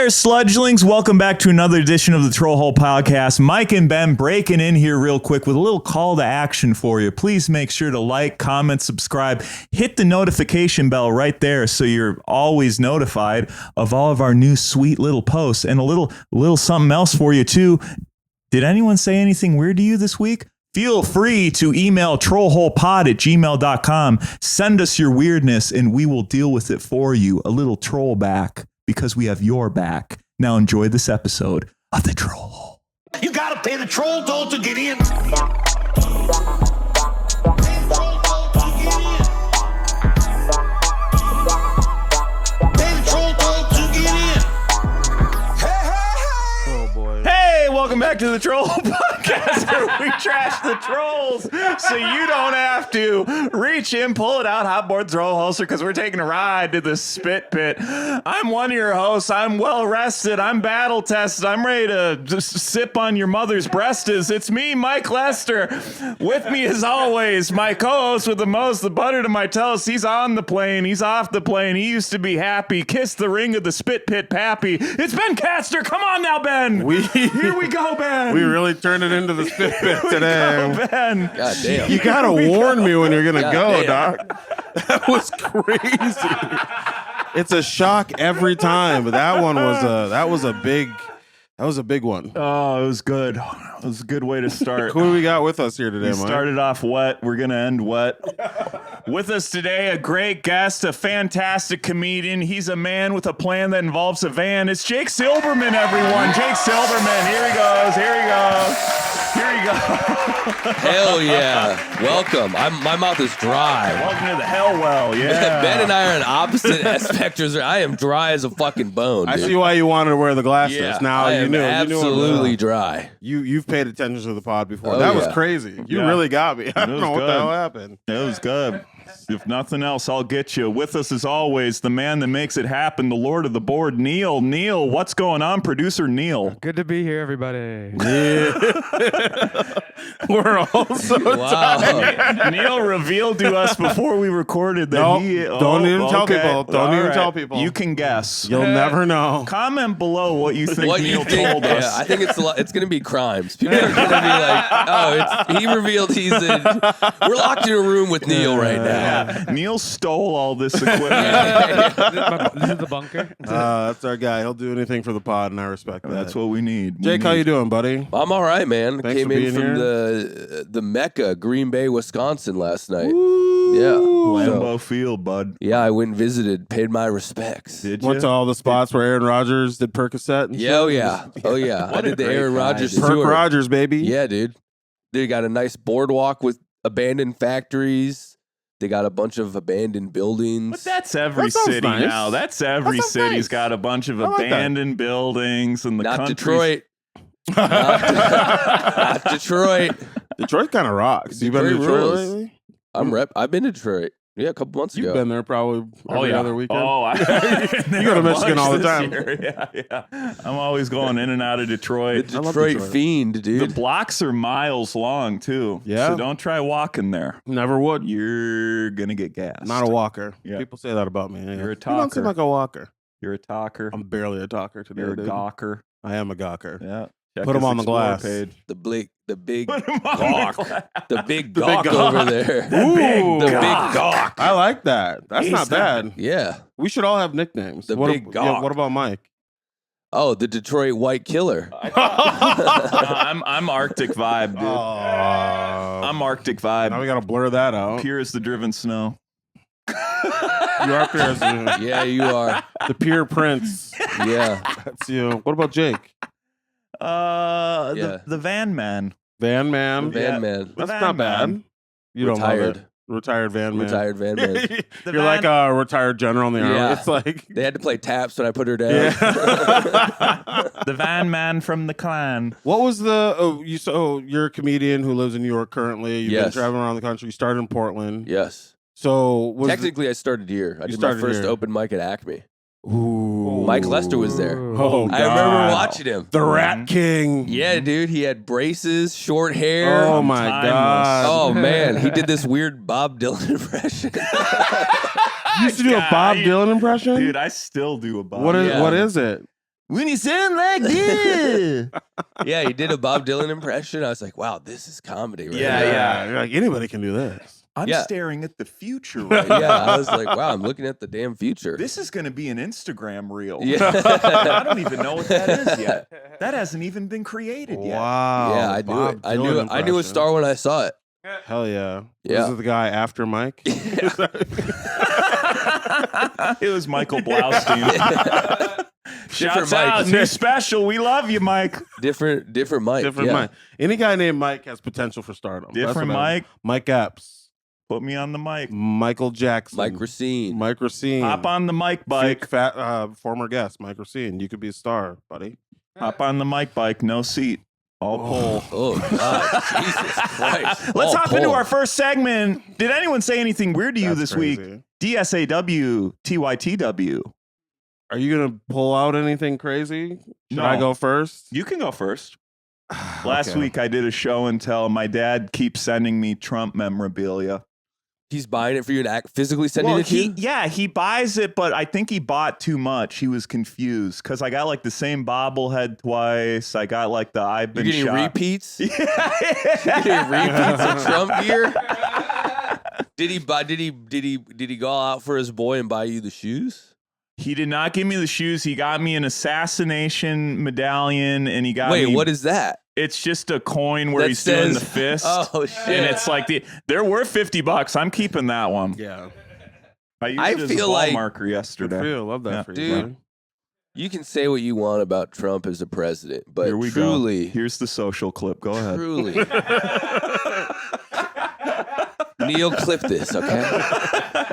there, sludgelings. Welcome back to another edition of the Trollhole Podcast. Mike and Ben breaking in here real quick with a little call to action for you. Please make sure to like, comment, subscribe, hit the notification bell right there so you're always notified of all of our new sweet little posts. And a little something else for you too. Did anyone say anything weird to you this week? Feel free to email trollholepod@gmail.com. Send us your weirdness and we will deal with it for you. A little troll back. Because we have your back. Now enjoy this episode of The Troll Hole. You gotta pay the troll toll to get in. Welcome back to the Troll Podcast, where we trash the trolls so you don't have to reach in, pull it out, hotboard, throw a holster, because we're taking a ride to the spit pit. I'm one of your hosts. I'm well rested. I'm battle tested. I'm ready to just sip on your mother's breast. It's me, Mike Lester. With me, as always, my co-host with the most, the butter to my toast. He's on the plane. He's off the plane. He used to be happy. Kiss the ring of the spit pit pappy. It's Ben Caster. Come on now, Ben. Here we go, Ben. We really turned it into the spit pit today. Go, Ben. God damn. You gotta warn me when you're gonna go, damn. Doc. That was crazy. It's a shock every time, but that was a big one. Oh, it was good. It was a good way to start. Who do we got with us here today, We Mike? started off wet. We're going to end wet. With us today, a great guest, a fantastic comedian. He's a man with a plan that involves a van. It's Jake Silberman, everyone. Jake Silberman. Here he goes. Here he goes. Here he goes. Hell yeah. Welcome. My mouth is dry. Welcome to the hell well. Yeah. Ben and I are on opposite spectrums. I am dry as a fucking bone, dude. I see why you wanted to wear the glasses. Yeah, Now I you am knew. absolutely dry. You've paid attention to the pod before. Oh, that was yeah. crazy. You Yeah. really got me. I don't know what good. the hell happened. It was good. If nothing else, I'll get you. With us, as always, the man that makes it happen, the Lord of the Board, Neil. Neil, what's going on? Producer Neil. Good to be here, everybody. Yeah. We're all so tired. Neil revealed to us before we recorded that Nope. he... Don't even tell people. Don't All even tell people. You can guess. You'll never know. Comment below what you think Neil told us. Yeah, I think it's going to be crimes. People are going to be like, oh, he revealed he's in. We're locked in a room with Neil right now. Yeah. Neil stole all this equipment. This is the bunker. That's our guy. He'll do anything for the pod, and I respect that. That's what we need. Jake, how you doing, buddy? I'm all right, man. Thanks Came for in being from here. the Mecca, Green Bay, Wisconsin last night. Yeah. Lambeau Field, bud. Yeah, I went and visited, paid my respects. Did you? Went to all the spots where Aaron Rodgers did Percocet and Yeah, shit. oh yeah. Oh yeah. I What a did the great Aaron guy, Rodgers dude. Perk tour. Rodgers, baby. Yeah, dude. They got a nice boardwalk with abandoned factories. They got a bunch of abandoned buildings. But that's every That sounds city nice. now. That's every That sounds city's nice. got a bunch of I like that. abandoned buildings and the Not country's- Detroit. Not Detroit. Detroit kind of rocks. You been to Detroit Detroit rules. lately? I've been to Detroit. Yeah, a couple months You've ago. been there probably every other weekend. Oh, You go to Michigan all the time. Yeah. I'm always going in and out of The Detroit. I love Detroit Detroit. fiend, The dude. blocks are miles long too. Yeah. So don't try walking there. Never would. You're gonna get gassed. Not a walker. Yeah. People say that about me. Yeah. You're a You don't seem talker. like a walker. You're a talker. I'm barely a talker today, You're a dude. gawker. I am a gawker. Yeah. Check Put 'em his on the Explore glass. Page. The big Put 'em on gawk. the glass. The big The big gawk gawk. over there. Ooh. The big gawk. I like that. That's He's not bad. Yeah. We should all have nicknames. The what big yeah, gawk. what about Mike? Oh, the Detroit White Killer. I'm Arctic Vibe, dude. I'm Arctic now Vibe. we got to blur that out. Pure as the driven snow. You are pure as the, Yeah, you are. the pure prince. Yeah. That's you. What about Jake? Yeah. The van man. Van Man. The Van Man. That's Van not bad. Man. You don't love Retired. it. Retired Van Man. Retired Van Man. The You're van- like a retired general in the army. Yeah. It's like They had to play taps when I put her down. yeah. The van man from the clan. What was the so you're a comedian who lives in New York currently. You've been Yes. traveling around the country. You started in Portland. Yes. So was Technically, I started here. I did my started first here. open mic at Acme. Ooh. Mike Lester was there. Oh, I remember God. watching him. The Rat King. Yeah, dude. He had braces, short hair. Oh my Timeless. God. Oh, man. He did this weird Bob Dylan impression. You used to do a Bob Dylan impression? Dude, I still do a Bob. What is Yeah. what is it? when you sound like this. Yeah, he did a Bob Dylan impression. I was like, wow, this is comedy. Right Yeah, here. yeah. You're like anybody can do this. I'm Yeah. staring at the future right Yeah, now. I was like, wow, I'm looking at the damn future. This is going to be an Instagram reel. Yeah. I don't even know what that is yet. That hasn't even been created yet. Wow. Yeah, I knew Bob it. I Dylan knew it. I knew a impression. star when I saw it. Hell yeah. Yeah. Was it the guy after Mike? It was Michael Blaustein. Shouts Different out, Mike. new special. We love you, Mike. Different Mike. Different yeah. Mike. Any guy named Mike has potential for stardom. That's Different what Mike. Mike Epps. Put me on the mic. Michael Jackson. Mike Racine. Mike Racine. Hop on the mic bike. Former guest, Mike Racine. You could be a star, buddy. Hop on the mic bike. No seat. All pull. Oh God, Jesus Christ! Let's Oh, hop into pull. our first segment. Did anyone say anything weird to you That's this week? crazy. DSAW, TYTW. Are you going to pull out anything crazy? Should No. I go first? You can go first. Last Okay. week I did a show and tell. My dad keeps sending me Trump memorabilia. He's buying it for you and physically sending it to you. he buys it, but I think he bought too much. He was confused because I got like the same bobblehead twice. I got like the I've You're been getting shot. repeats. You're Yeah. getting repeats of Trump gear. Did he buy? Did he go out for his boy and buy you the shoes? He did not give me the shoes. He got me an assassination medallion, and he got Wait, me. what is that? It's just a coin where That he's doing the says- fist. Oh shit! And it's like they're worth $50. I'm keeping that one. Yeah. I used I it as a feel ball like- marker Good yesterday. for you. Love that Yeah. for you, Dude. buddy. You can say what you want about Trump as a president, but Here we truly, go. Here's the social clip. Go ahead. truly, Neil, clip this, okay?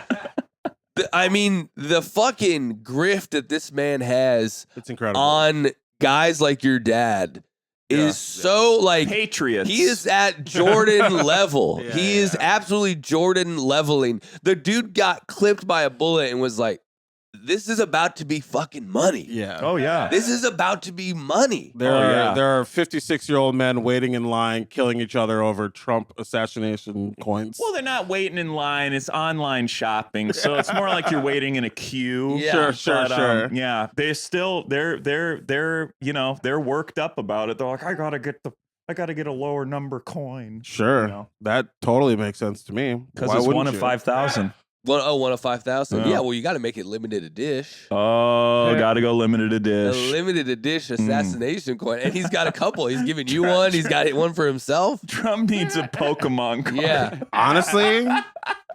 I mean, the fucking grift that this man has It's incredible. on guys like your dad is so like Patriots. he is at Jordan level. Yeah, He is absolutely Jordan leveling. The dude got clipped by a bullet and was like, "This is about to be fucking money. Yeah. Oh yeah. This is about to be money." There are 56-year-old men waiting in line, killing each other over Trump assassination coins. Well, they're not waiting in line. It's online shopping, so it's more like you're waiting in a queue. Yeah. Sure. Yeah, they're worked up about it. They're like, I gotta get a lower number coin. Sure. You know. That totally makes sense to me. Because Why it's wouldn't one of you? 5,000. One of 5,000. Yeah. Yeah, well, you got to make it limited edition. Oh, gotta go limited A edition. limited edition assassination coin, and he's got a couple. He's giving you one. He's got one for himself. Trump needs a Pokemon card. Yeah, Honestly,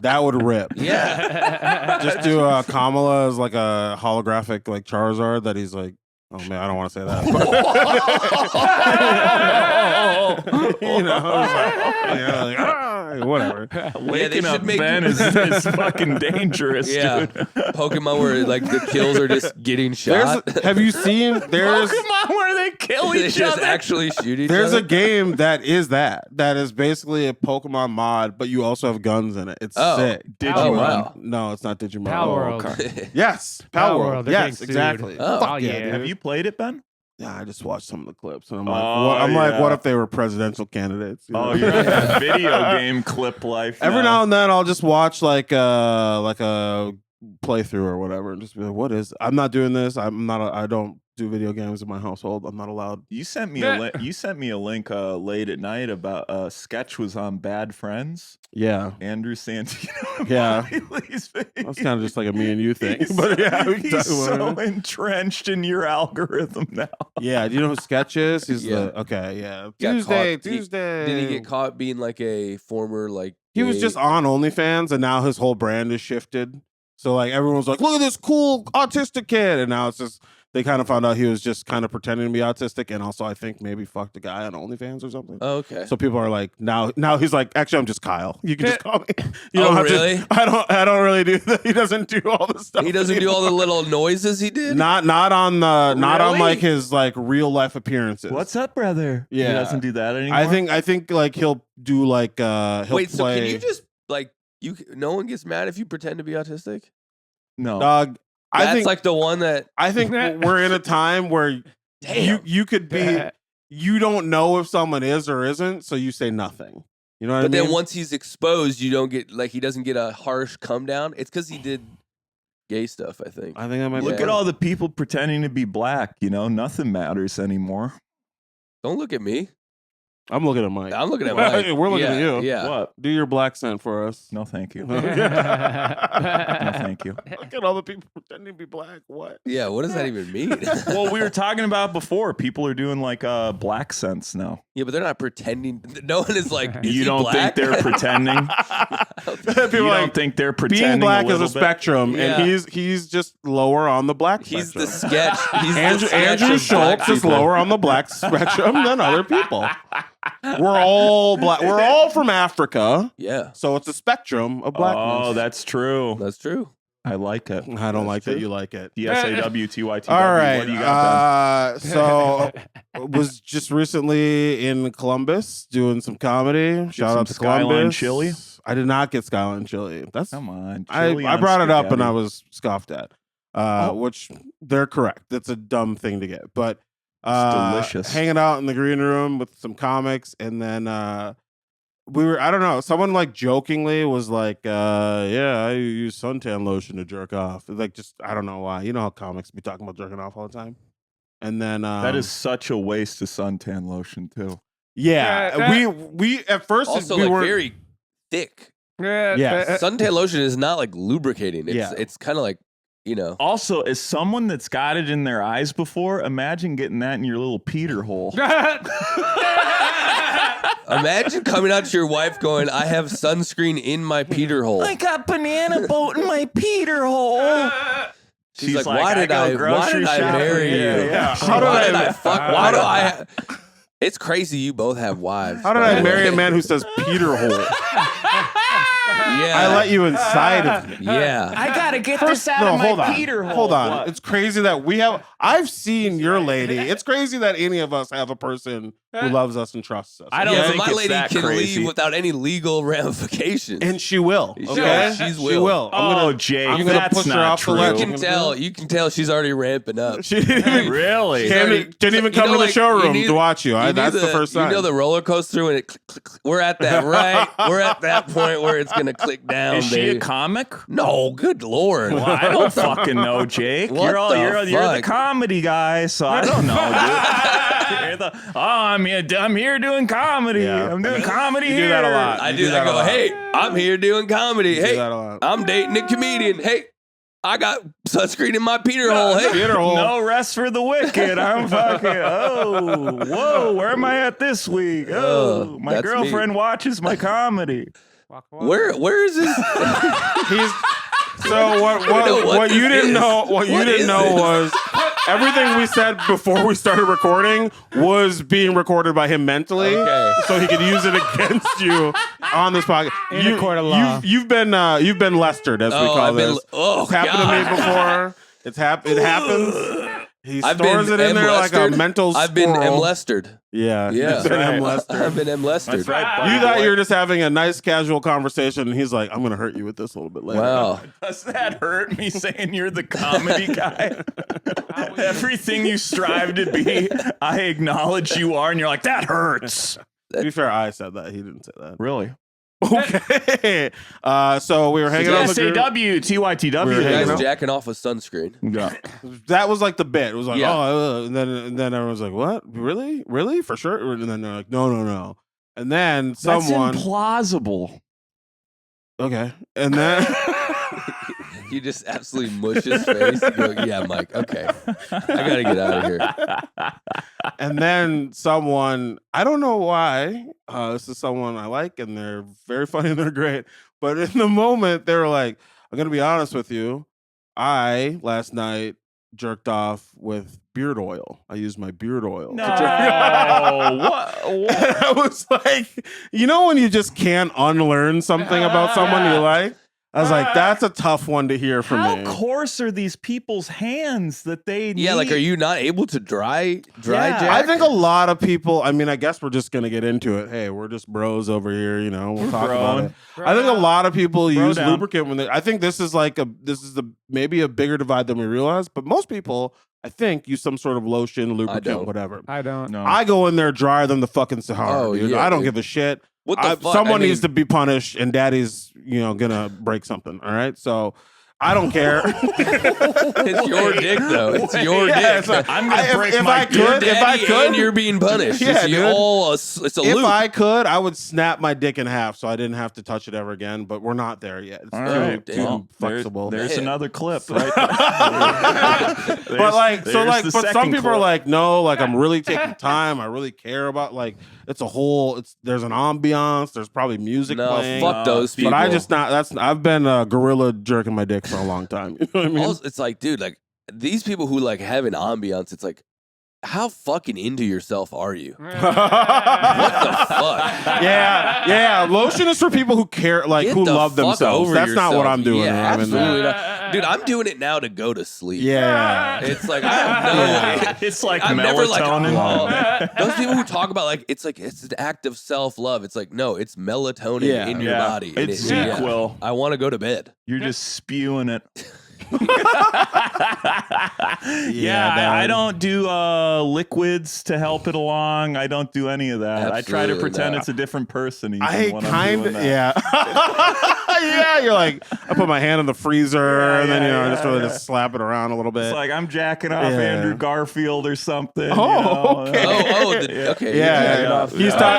that would rip. yeah. Just do Kamala as like a holographic like Charizard that he's like, oh man, I don't want to say that. You know, it's like, whatever. Waking should up make- Ben is fucking dangerous, Yeah. dude. Pokemon where like the kills are just getting shot. Have you seen? There's Pokemon where they kill They each just other. actually shoot each There's other. a game that is basically a Pokemon mod, but you also have guns in it. It's Oh. sick. Digimon. Oh, wow. No, it's not Digimon. Pal Oh, World. okay. Yes, Pal Pal World, World. they're Yes, getting sued. exactly. Oh. Fuck Oh, yeah, yeah. dude. Have you played it, Ben? Yeah, I just watched some of the clips, and I'm like, Oh, what, yeah. what if they were presidential candidates? You Oh, know? you're in that video game clip life. Every now and then, I'll just watch like a playthrough or whatever, and just be like, "What is? I'm not doing this. I don't do video games in my household. I'm not allowed." You sent me a you sent me a link late at night about a sketch was on Bad Friends. Yeah, Andrew Santino. and Yeah. Bobby Lee's face. that's kind of just like a me and you thing. He's, But yeah, we can he's talk so about it. entrenched in your algorithm now. Yeah, do you know who Sketch is? He's Yeah. okay. Yeah, Got Tuesday. caught- Did he get caught being like a former like? He was gay- just on OnlyFans, and now his whole brand is shifted. So like everyone's like, "Look at this cool autistic kid," and now it's just they kind of found out he was just kind of pretending to be autistic, and also I think maybe fucked a guy on OnlyFans or something. Oh, okay. So people are like, now he's like, actually, I'm just Kyle. You can just call me. You Oh, don't have really? to. I don't really do that. He doesn't do all the stuff. He doesn't do all the little noises he did. Not on Really? like his like real life appearances. What's up, brother? He Yeah. doesn't do that anymore. I think like he'll do like he'll Wait, so play. can you just like no one gets mad if you pretend to be autistic? no. Dog? That's I think like the one that. I think we're in a time where you could be you don't know if someone is or isn't, so you say nothing. You know what But I mean? then once he's exposed, you don't get like he doesn't get a harsh come down. It's because he did. gay stuff, I think. I think I might Look be. at all the people pretending to be black. You know, nothing matters anymore. Don't look at me. I'm looking at Mike. I'm looking at Mike. We're looking at you. Yeah. What? Do your black scent for us. No, thank you. No, No, thank you. Look at all the people pretending to be black. What? Yeah, what does that even mean? Well, we were talking about before. People are doing like black scents now. Yeah, but they're not pretending. No one is like, is You he don't black? think they're pretending? People You like, don't think they're pretending? being black is a little bit? spectrum, Yeah. and he's just lower on the black He's spectrum. the sketch. He's the Andrew, sketch Andrew of black Schultz is people. lower on the black spectrum than other people. We're all black. We're all from Africa, Yeah, so it's a spectrum of blackness. Oh, that's true. that's true. I like it. I don't like true. that you like it. DSAWTYTW. All right. What do you got, So was just recently in Columbus doing some comedy. Shout some out to Skyline Columbus. Chili? I did not get Skyline Chili. That's Come on. I Chili I on brought it up and spaghetti. I was scoffed at. Which they're correct. That's a dumb thing to get. But delicious. Hanging out in the green room with some comics, and then we were, I don't know, someone like jokingly was like, yeah, I use suntan lotion to jerk off. Like, just, I don't know why. You know how comics be talking about jerking off all the time? And then That is such a waste of suntan lotion, too. yeah, we at first Also, we like were very thick. Yes. Suntan lotion is not like lubricating. Yeah. It's kind of like, you know. Also, as someone that's got it in their eyes before, imagine getting that in your little Peter hole. Imagine coming out to your wife going, I have sunscreen in my Peter hole. got banana boat in my Peter hole. She's like, why did I marry you? Yeah. How did Why I- did I fuck? Why do I? It's crazy you both have wives. How did by I the marry way. a man who says Peter hole? Yeah. I let you inside of me. Yeah. I gotta get First, no, hold on. Hold on. It's crazy that we have. I've seen your lady. It's crazy that any of us have a person who loves us and trusts us. I don't Yeah, but think my it's lady that can crazy. leave without any legal ramifications. And she will. She- Okay, she's She will. will. Oh, Jake, I'm gonna that's push her not off the true. ledge. You can tell she's already ramping up. She didn't even, Really? She's already- didn't even you come know, to the like, showroom you need- to watch you. you That's need the first time. You know the roller coaster when it click, click, click. We're at that we're at that point where it's gonna click down. Is she baby. a comic? No, good lord. Well, I don't fucking know, Jake. What You're the fuck? comedy guy, so I don't know, dude. I'm here doing comedy. Yeah. I'm doing comedy You do here. that a lot. I You do. that I a go, lot. hey, I'm here doing comedy. You do Hey, that a lot. I'm dating a comedian. Hey, I got sunscreen in my Peter hole. Hey, Peter hole. No rest for the wicked. I'm fucking. Oh, whoa! Where am I at this week? Oh, my that's girlfriend watches my comedy. where is this? He's so what know what you this didn't is. know what you What didn't is know this? was everything we said before we started recording was being recorded by him mentally, Okay. so he could use it against you on this podcast. In a court of law. You've been lestered, as we call I've been- this. oh, It's happened to me before. It happens. He I've stores been it in there like a M-lestered. mental I've been squirrel. M-lestered. Yeah, Yeah. you've been Right. M-lestered. I've been M-lestered. That's right. You thought you were just having a nice casual conversation, and he's like, "I'm gonna hurt you with this a little bit later." Wow. Does that hurt me saying you're the comedy guy? Everything you strive to be, I acknowledge you are, and you're like, that hurts. To be fair, I said that. He didn't say that. Really? Okay. So we were hanging out. SAW, TYTW. We were You hanging guys out. jacking off with sunscreen. Yeah. That was like the bit. It was like, Yeah. and then everyone was like, "What? Really? For sure?" And then they're like, "No." And then That's someone, implausible. okay, and then You just absolutely mush his face. You go, yeah, Mike. Okay, I gotta get out of here. and then someone, I don't know why. This is someone I like, and they're very funny and they're great. But in the moment, they were like, "I'm gonna be honest with you. I last night jerked off with beard oil. I used my beard oil to jerk off." What? And I was like, you know, when you just can't unlearn something about someone you like? I was like, that's a tough one to hear from How me. coarse are these people's hands that they Yeah, like, need? are you not able to dry Yeah. jack? I think a lot of people, I mean, I guess we're just going to get into it. Hey, we're just bros over here, you know, we'll talk about it. I think a lot of people use down. lubricant when they, I think this is maybe a bigger divide than we realize, but most people, I think, use some sort of lotion, lubricant, don't. whatever. I don't. No. I go in there drier than the fucking Sahara, Oh, dude. yeah, I don't dude. give a shit. What the fuck? Someone I mean- needs to be punished, and daddy's, gonna break something. All right. So I don't care. It's your dick, though. It's your Yeah, dick. it's like, I'm gonna break if my I could, if I could, and you're being punished. Yeah, it's, dude. It's a if loop. I could, I would snap my dick in half so I didn't have to touch it ever again. But we're not there yet. It's All too, right, too well, flexible. There's Man. another clip right there. But like, so there's like, the but some second people are clip. like, no, like I'm really taking time. I really care about like it's a whole. There's an ambiance. There's probably music No, playing. fuck those people. But I just not. I've been gorilla jerking my dick for a long time. You know what I mean? Also, it's like, dude, like these people who like have an ambiance, it's like, how fucking into yourself are you? What the fuck? Yeah. Lotion is for people who care, like Get who the love fuck themselves. over That's not what yourself. I'm doing. Yeah, I mean, absolutely not. Dude, I'm doing it now to go to sleep. Yeah. It's like I have no. It's like I'm never like melatonin. those people who talk about like it's an act of self love. It's like no, it's melatonin Yeah. in your Yeah. body. and It's it- yeah. ZQL. I want to go to bed. You're just spewing it. Yeah, I dog. don't do liquids to help it along. I don't do any of that. I try to Absolutely pretend not. it's a different person. Even I when I'm kind doing of, that. yeah. Yeah, you're like, I put my hand in the freezer and then, yeah, just really yeah. just slap it around a little bit. It's like I'm jacking off Yeah. Andrew Garfield or something. Oh, okay. Okay. yeah.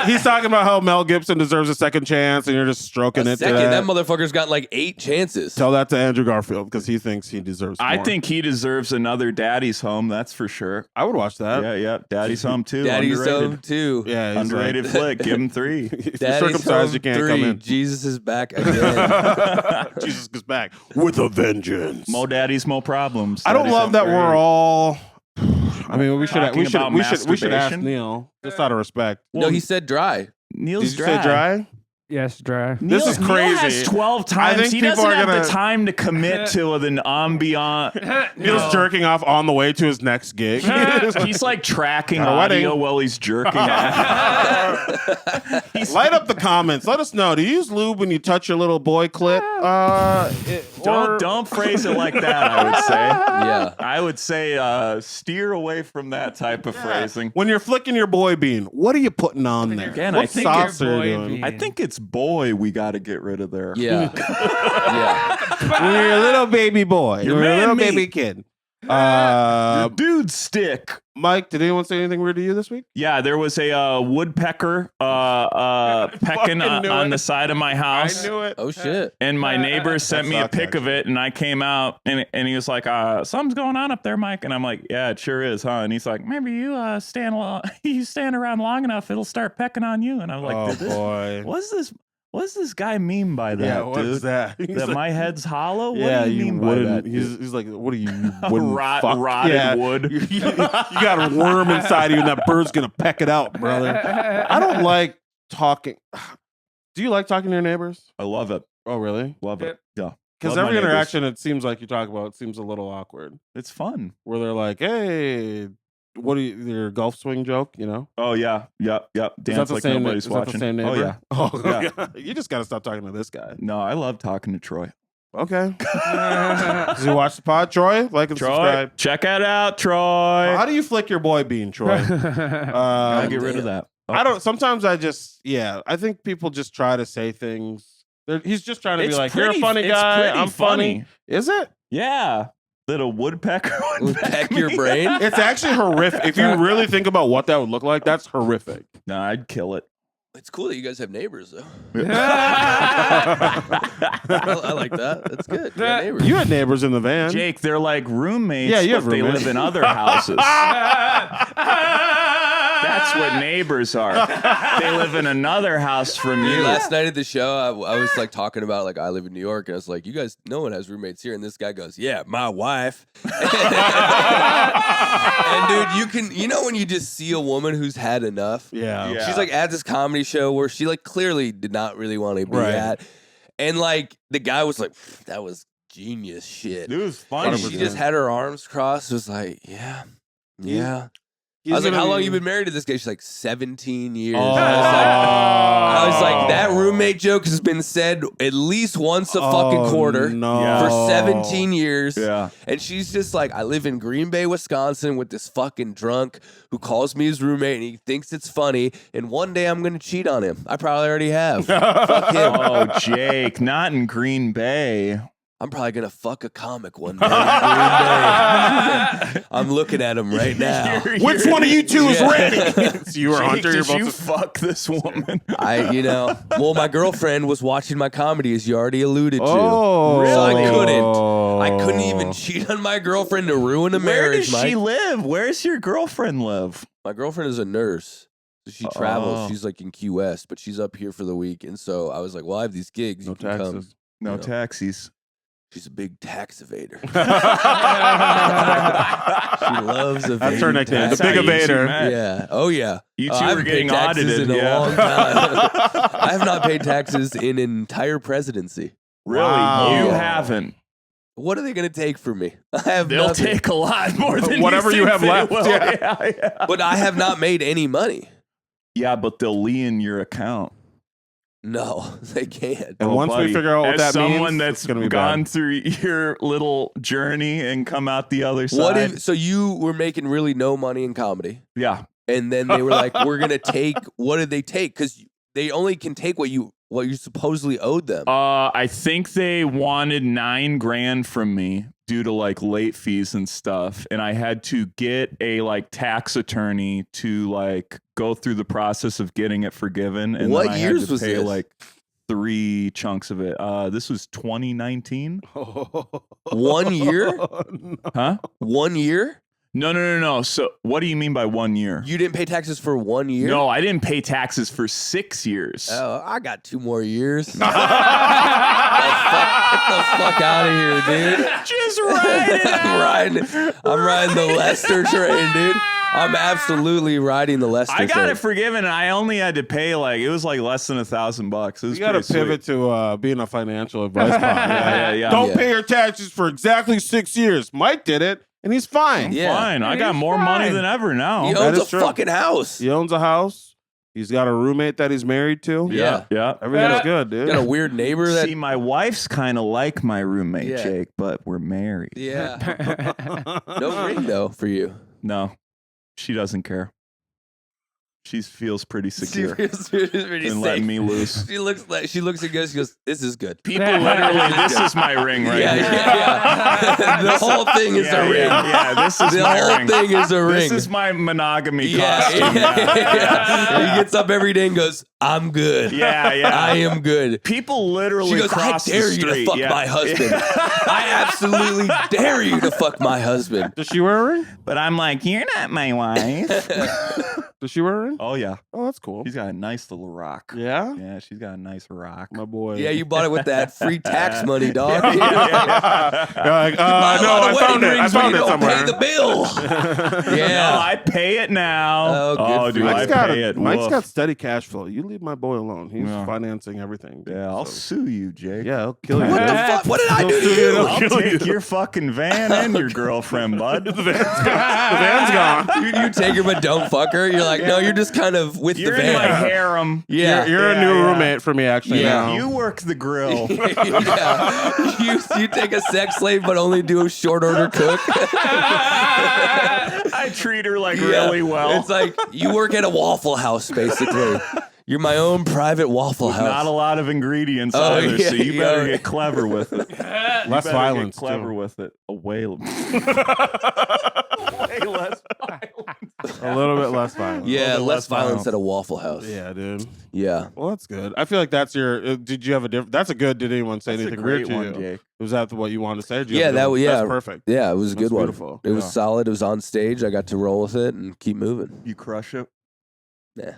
He's talking about how Mel Gibson deserves a second chance and you're just stroking A it. second, to that motherfucker's got like 8 chances. Tell that to Andrew Garfield because he thinks he deserves more. I think he deserves another Daddy's Home. That's for sure. I would watch that. Yeah. Daddy's Home too. Daddy's underrated. Home too. Yeah, he's Underrated like, flick. Give him 3. if you're Daddy's circumcised, Home you can't 3. come in. Jesus is back again. Jesus is back with a vengeance. Mo daddies, mo problems. I don't Daddy's love Home that great. we're all. I mean, we should Talking about we should ask masturbation? Neil just out of respect. No, he said dry. Neil's Did you say dry? Yes, dry. This is Neil crazy. has 12 I times. think He people doesn't are have gonna- the time to commit to an ambient. Neil's jerking off on the way to his next gig. He's like tracking Got a audio wedding. while he's jerking off. Light up the comments. Let us know. Do you use lube when you touch your little boy clit? Don't phrase it like that. I would say. Yeah. I would say steer away from that type of phrasing. When you're flicking your boy bean, what are you putting on there? Again, what I think sauce your are you boy doing? bean. I think it's boy we got to get rid of there. Yeah. Yeah. When you're a little baby boy, You're you're a little man baby meat. kid. Your dude stick. Mike, did anyone say anything weird to you this week? Yeah, there was a woodpecker pecking Fucking knew on it. the side of my house. it. Oh shit. And my neighbor sent me a sucks, pic of it, and I came out, and he was like, "Something's going on up there, Mike." And I'm like, "Yeah, it sure is, huh?" And he's like, "Maybe you you stand around long enough, it'll start pecking on you." And I'm like, Oh "Did this? boy. What does this guy mean by that, Yeah, what dude? is that? He's That like, my head's hollow? What yeah, do you mean by wouldn't. that? He's like, what are you? You wouldn't fuck? Rotted Yeah. wood. You got a worm inside you, and that bird's gonna peck it out, brother. I don't like talking. Do you like talking to your neighbors? I love it. Oh, really? Love it. Yeah. Because Love my every neighbors. interaction, it seems like you talk about, it seems a little awkward. It's fun. Where they're like, "Hey, what are you? Your golf swing joke?" You know? Oh yeah. Yep. Is Dance that the like same? nobody's Is that watching. the same Oh neighbor? yeah. Oh Yeah. yeah. You just got to stop talking to this guy. No, I love talking to Troy. Okay. Does he watch the pod, Troy? Like and Troy, subscribe. check it out, Troy. How do you flick your boy bean, Troy? Gotta get rid of that. Oh. I don't. Sometimes I just, I think people just try to say things. He's just trying to be like, "You're a funny it's guy. pretty I'm funny." Is it? Yeah. That a woodpecker would Peck peck your me. brain. It's actually horrific. If you really think about what that would look like, that's horrific. No, I'd kill it. It's cool that you guys have neighbors though. I like that. That's good. You got neighbors. You had neighbors in the van. Jake, they're like roommates. Yeah, you but have they roommates. live in other houses. That's what neighbors are. They live in another house from you. Last night at the show, I was like talking about like I live in New York, and I was like, "You guys, no one has roommates here." And this guy goes, "Yeah, my wife." And dude, you know when you just see a woman who's had enough. Yeah. Yeah. She's like at this comedy show where she like clearly did not really want to be Right. at, and like the guy was like, "That was genius shit." It was And funny. she just had her arms crossed. Was like, "Yeah, yeah." I was like, gonna "How long be- you been married to this guy?" She's like, 17 years. Oh. I was like, that roommate joke has been said at least once a fucking quarter No. Yeah. for 17 years. Yeah. And she's just like, I live in Green Bay, Wisconsin with this fucking drunk who calls me his roommate and he thinks it's funny. And one day I'm going to cheat on him. I probably already have. Fuck him. Oh, Jake, not in Green Bay. I'm probably gonna fuck a comic one day. I'm looking at him right now. Which one of you two is Yeah. ready? So you were Jake, Hunter. You're did you both. fuck this woman? Well, my girlfriend was watching my comedy, as you already alluded to. Oh, So I couldn't even cheat on my girlfriend to ruin a Where marriage. does she live? Where's your girlfriend live? My girlfriend is a nurse. So she travels. Oh. She's like in Key West, but she's up here for the week. And so I was like, well, I have these gigs. No You can come. taxes. No You know. taxis. She's a big tax evader. She loves evading. That's her nickname, the That's big how you two evader. met. Yeah. Oh, yeah. You two I were haven't getting paid taxes audited. in a Yeah. long time. I have not paid taxes in an entire presidency. Really? Wow. You Yeah. haven't. What are they going to take from me? I have They'll nothing. take a lot more than Whatever you think have they left, will. yeah. Yeah. But I have not made any money. Yeah, but they'll lien your account. No, they can't. And once we figure out what as that means, someone it's that's gonna be gone bad. through your little journey and come out the other side. What if, so you were making really no money in comedy, Yeah. and then they were like, we're going to take, what did they take? Because they only can take what you supposedly owed them. I think they wanted $9,000 from me due to like late fees and stuff, and I had to get a like tax attorney to like go through the process of getting it forgiven. And What then I years had to was pay this? like 3 chunks of it. This was 2019. 1 year? Huh? 1 year? No. So what do you mean by 1 year? You didn't pay taxes for 1 year? No, I didn't pay taxes for 6 years. Oh, I got 2 more years. Get the fuck out of here, dude. Just ride it out. I'm riding the Lester train, dude. I'm absolutely riding the Lester I got train. it forgiven, and I only had to pay like it was like less than $1,000. It was You got to pretty pivot sweet. to being a financial advice pod. Yeah. Don't Yeah. pay your taxes for exactly 6 years. Mike did it, and he's fine. Yeah. Fine, I got he's more money fine. than ever now. He that owns a is true. fucking house. He owns a house. He's got a roommate that he's married to. Yeah. Yeah. Everything's good, dude. Got a weird neighbor that. See, my wife's kind of like my roommate, Yeah. Jake, but we're married. Yeah. No ring though for you. No, she doesn't care. She feels pretty secure Pretty in letting me loose. She looks at goes. She goes, "This is good." People literally, this is my ring right Yeah, here. yeah. The whole thing is a ring. Yeah, this is The my whole ring. thing is a ring. This is my monogamy Yeah, costume. yeah. He gets up every day and goes, "I'm good. Yeah. I am good." People literally She goes, "I cross dare the you street. to fuck Yeah. my husband. I absolutely dare you to fuck my husband." Does she wear a ring? But I'm like, you're not my wife. Does she wear a ring? Oh yeah, Oh, that's cool. she's got a nice little rock. Yeah? Yeah, she's got a nice rock. My boy. Yeah, you bought it with that free tax money, dog. Yeah. You're like, Buy a no, lot I of found wedding it. I rings when found you it don't somewhere. Pay the bill. No, Yeah. I pay it now. Oh, good for dude, you. I Mike's got, pay it. Mike's Woof. got steady cash flow. You leave my boy alone. He's Yeah. financing everything. dude. Yeah, I'll So- sue you, Jake. Yeah, I'll kill you. What the dude. fuck? What did I do to He'll you? I'll kill take you. your fucking van and your girlfriend, bud. The van's gone. You take her but don't fuck her. You're like, no, you're just kind of with You're the in my van. harem. Yeah. You're Yeah, a new yeah. roommate for me, actually. Yeah. now. You work the grill. Yeah. You take a sex slave but only do a short order cook. I treat her like really well. It's like you work at a Waffle House, basically. You're my own private Waffle House. Not a lot of ingredients Oh, either, yeah, so you better yeah. get clever with it. Less Better violence. Get clever too. with it. Way less violence. A little bit less violence. Yeah, little bit less less violence violence. at a Waffle House. Yeah, dude. Yeah. Well, that's good. I feel like that's your. Did you have a different? That's a good. Did anyone say That's a anything great weird to one, you? Jake. Was that what you wanted to say? Did you Yeah, have a that good one? yeah. That's perfect. Yeah, it was a That's good one. beautiful. It was Yeah. solid. It was on stage. I got to roll with it and keep moving. You crush it. Yeah.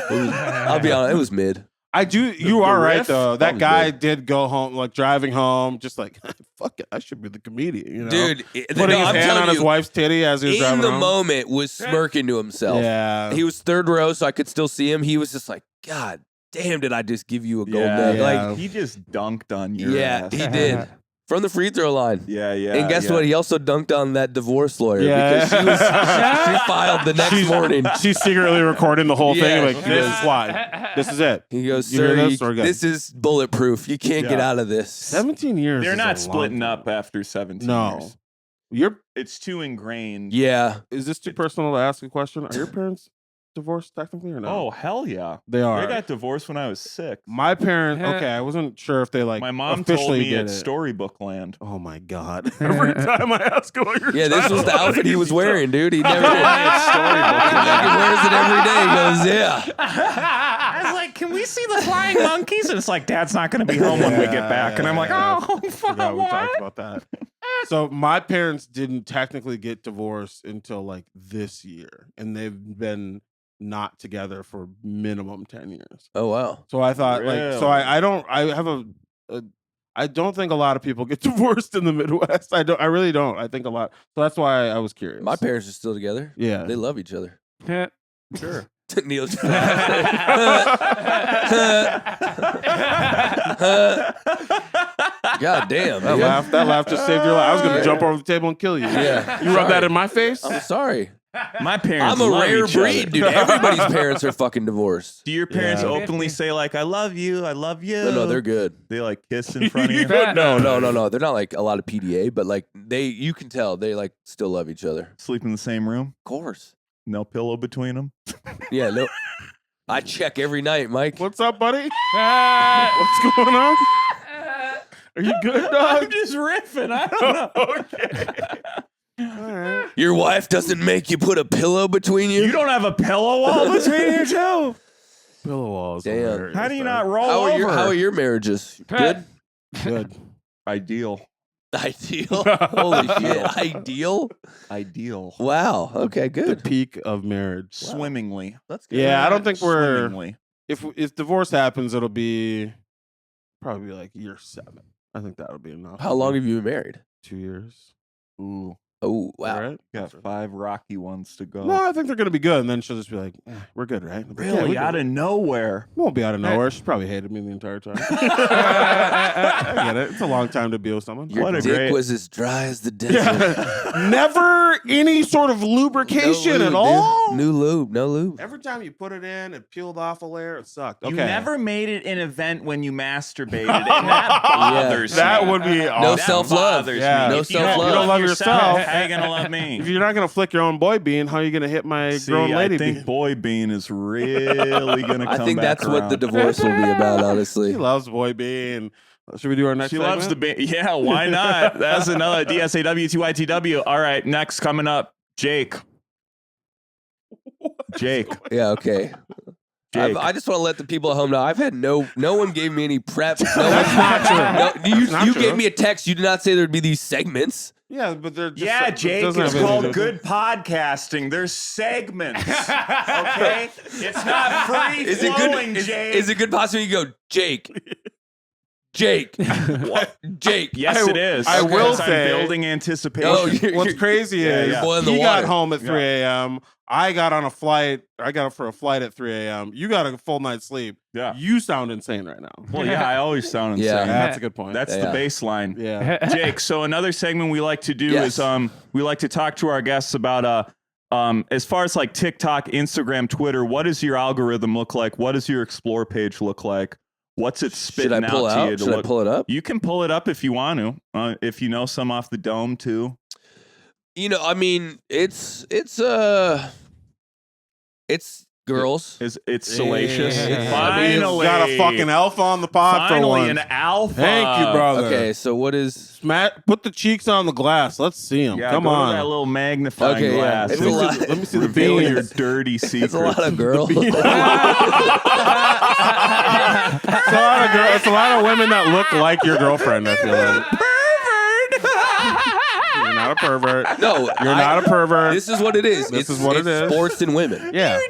I'll be honest, it was mid. I do. You are right riff? though. That That was guy good. did go home, like driving home, just like fuck it. I should be the comedian. You know, Dude, putting his hand on his wife's titty as he was in driving the home. moment was smirking to himself. Yeah. He was third row, so I could still see him. He was just like, God damn, did I just give you a gold Yeah, egg? yeah. Like, he just dunked on your yeah, ass. he did. From the free throw line. Yeah. And guess yeah. what? He also dunked on that divorce lawyer Yeah. because she filed the next morning. She's secretly recording the whole Yeah, thing. Like, she this is. is why. This is it. He goes, You hear sir, this? We're good." this is bulletproof. You can't get Yeah. out of this. 17 years. They're is not a splitting long up after 17 No. years. You're. It's too ingrained. Yeah. Is this too personal to ask a question? Are your parents divorced technically or no? Oh, hell yeah. They are. They got divorced when I was 6. My parents. Okay, I wasn't sure if they like. My mom officially told me did at it. Storybook Land. Oh my god! Every time I ask him, Yeah, this was the outfit he was wearing, dude. He never did. At Storybook He wears it every day. He goes, yeah. I was like, can we see the flying monkeys? And it's like, Dad's not going to be home when we get back. And I'm like, oh, fuck, Yeah, we talked what? about that. So my parents didn't technically get divorced until like this year, and they've been not together for minimum 10 years. Oh, wow. So I thought I don't think a lot of people get divorced in the Midwest. I really don't. I think a lot. So that's why I was curious. My parents are still together. Yeah. They love each other. Sure. Neil just God damn. That laugh just saved your life. I was going to jump over the table and kill you. Yeah. You rub that in my face? I'm sorry. My parents I'm a love rare each breed, other. dude. Everybody's parents are fucking divorced. Do your parents Yeah. openly say, like, I love you, I love you? No, they're good. They, like, kiss in front of you? No. They're not like a lot of PDA, but like you can tell they like still love each other. Sleep in the same room? Of course. No pillow between them? Yeah, no. I check every night, Mike. What's up, buddy? What's going on? Are you good, dog? I'm just riffing. I don't know. Okay. All right. Your wife doesn't make you put a pillow between you? You don't have a pillow wall between you two? Pillow walls. Damn. hilarious, How do you though. not roll How over? are your marriages? Good? Good. Ideal. Ideal? Holy shit. Ideal? Ideal. Wow. Okay, The good. peak of marriage. Swimmingly. That's good. Yeah, I don't think we're. Swimmingly. If divorce happens, it'll be probably like year 7. I think that'll be enough. How long have you been married? 2 years. Ooh. Oh, wow. All right. Got 5 rocky ones to go. No, I think they're gonna be good, and then she'll just be like, "We're good, right?" Like, Really? we're Out good. of nowhere. Won't be out of nowhere. She probably hated me the entire time. I get it. It's a long time to be with someone. Your What a dick great- was as dry as the desert. Never any sort of lubrication No at lube, all. dude. New lube. No lube. Every time you put it in, it peeled off a layer. It sucked. You Okay. never made it an event when you masturbated, and that bothers me. That would be No awesome. self-love. bothers Yeah. me. No If you don't self-love. You don't love yourself. How you gonna love me? If you're not gonna flick your own boy bean, how are you gonna hit my See, grown lady I think bean? Boy Bean is really gonna come I think back that's what the around. divorce will be about, honestly. She loves boy bean. Should we do our next? She loves the segment? band. Yeah, why not? That's another DSAW2YTW. All right, next coming up, Jake. Jake. Yeah, okay. Jake. I just want to let the people at home know I've had no one gave me any prep. No That's not true. No, That's not you true. gave me a text. You did not say there'd be these segments. Yeah, but they're just, Yeah, it Jake, doesn't it's have anything called to do- good podcasting. There's segments. Okay? It's not free Is it flowing, good? Jake. Is it good? Possibly you go, Jake. What? Jake. Yes, it is. I will Because I'm say- building anticipation. Oh, you're- What's crazy Yeah, is yeah. Boiling the he got water. home at 3 a.m. I got on a flight. I got up for a flight at 3 a.m. You got a full night's sleep. Yeah. You sound insane right now. Well, yeah, I always sound Yeah. insane. That's a good point. That's Yeah. the baseline. yeah. Jake, so another segment we like to do Yes. is we like to talk to our guests about as far as like TikTok, Instagram, Twitter, what does your algorithm look like? What does your explore page look like? What's it Should spitting I pull out to out? you to Should I look? pull it up? You can pull it up if you want to. If you know some off the dome too. You know, I mean, it's girls. It's salacious. Yeah. Finally, Got a fucking alpha on the pod for finally one. an alpha. Thank you, brother. Okay, so what is? Matt, put the cheeks on the glass. Let's see them. Yeah, Come go to on. that little magnifying Okay, yeah. glass. It's a let, me lot. see, let me see the Reveal beans. your dirty secrets. It's a lot of girls. It's a lot of women that look like your girlfriend, I feel like. You're not a pervert. No, You're not a pervert. This is what it is. This It's- is what it it's is. Sports and women. Yeah. You're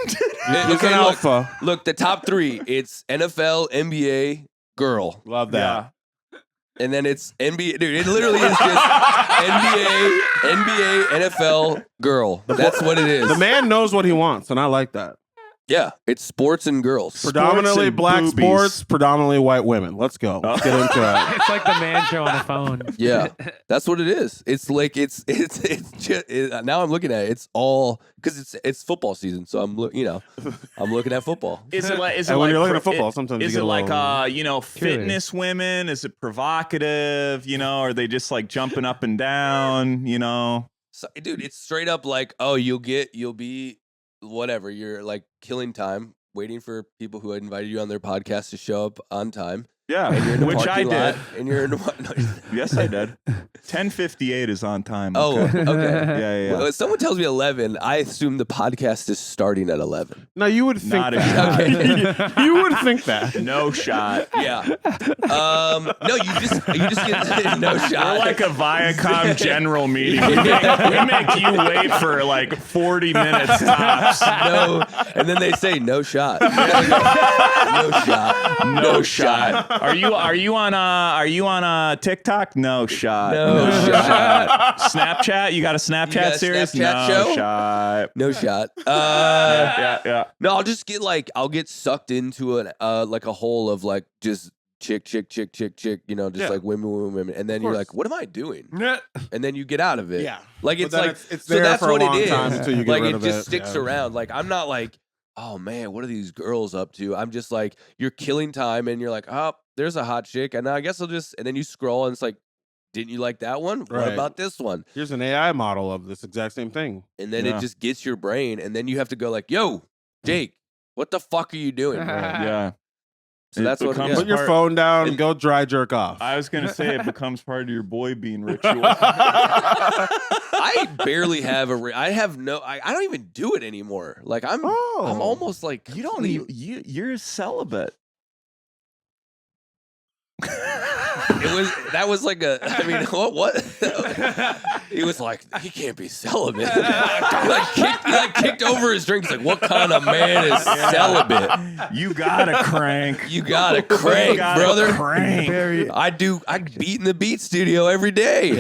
demented. He's an alpha. Look, the top 3. It's NFL, NBA, girl, Love that. and then it's NBA. Dude, it literally is just NBA, NFL, girl. That's what it is. The man knows what he wants, and I like that. Yeah, it's sports and girls. Predominantly and black boobies. sports, predominantly white women. Let's go. Let's get into it. It's like the man show on the phone. Yeah, that's what it is. It's like it's just now I'm looking at it. It's all because it's football season, so I'm looking at football. Is it like? Is it And when like you're looking at football, sometimes you is get it a like little- fitness women? Is it provocative? Are they just like jumping up and down? So, dude, it's straight up like, oh, you'll be whatever. You're like killing time, waiting for people who had invited you on their podcast to show up on time. Yeah, And you're in the which I parking did. lot, and you're in the Yes, I did. 10:58 is on time. Oh, Okay. okay. Yeah. Well, if someone tells me 11, I assume the podcast is starting at 11. No, you would think Not a that. shot. You would think that. No shot. Yeah. No, you just get no shot. We're like a Viacom general meeting. We make you wait for like 40 minutes tops. No, and then they say no shot. No shot. No shot. Are you on TikTok? No shot. No shot. Snapchat? You got a Snapchat got a series? Snapchat no show? shot. No shot. Yeah. No, I'll get sucked into an like a hole of like just chick, you know, just like women, and then you're course. like, what am I doing? And then you get out of it. Yeah. Like But it's then like it's so there that's for a what long it is. time until you get like rid it of just it. sticks Yeah. around. Like I'm not like, oh man, what are these girls up to? I'm just like, you're killing time, and you're like, oh, there's a hot chick, and I guess I'll just, and then you scroll, and it's like, didn't you like that one? What Right. about this one? Here's an AI model of this exact same thing. And then Yeah. it just gets your brain, and then you have to go like, yo, Jake, what the fuck are you doing? Yeah. So It that's what. becomes Yeah. Put your part- phone down and go dry jerk off. I was going to say it becomes part of your boy being ritual. I barely have I have no. I don't even do it anymore. Like I'm almost like You don't even, you're celibate. That was like a. I mean, what? He was like, he can't be celibate. he kicked over his drink. He's like, what kind of man is celibate? You got to crank. You got to crank, gotta brother. crank. I beat in the beat studio every day.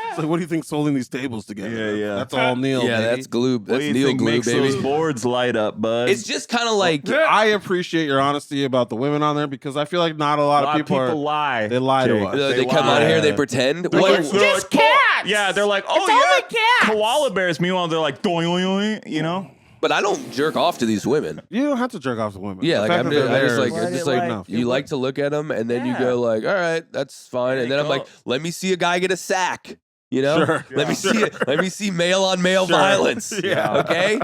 It's like, what do you think's holding these tables together? Yeah. That's all Neil. Yeah, baby. that's glue. What That's do you Neil think glue, makes baby. those boards light up, bud? It's just kind of like I appreciate your honesty about the women on there because I feel like not a lot of people are. lie. They lie to Jake. us. they come on lie. here, they pretend. They're What- like, just cats. Yeah, they're like, oh yeah, koala bears. Meanwhile, they're like, doing, you know. but I don't jerk off to these women. You don't have to jerk off to women. Yeah, The like fact I'm that just, they're I just there like is- it's just Why do like you like- you like to look at them, and then you go like, all right, that's fine, and then I'm you like, go. let me see a guy get a sack. You know, Sure. let me see it. Let me see male on male Sure. violence. Yeah. Okay.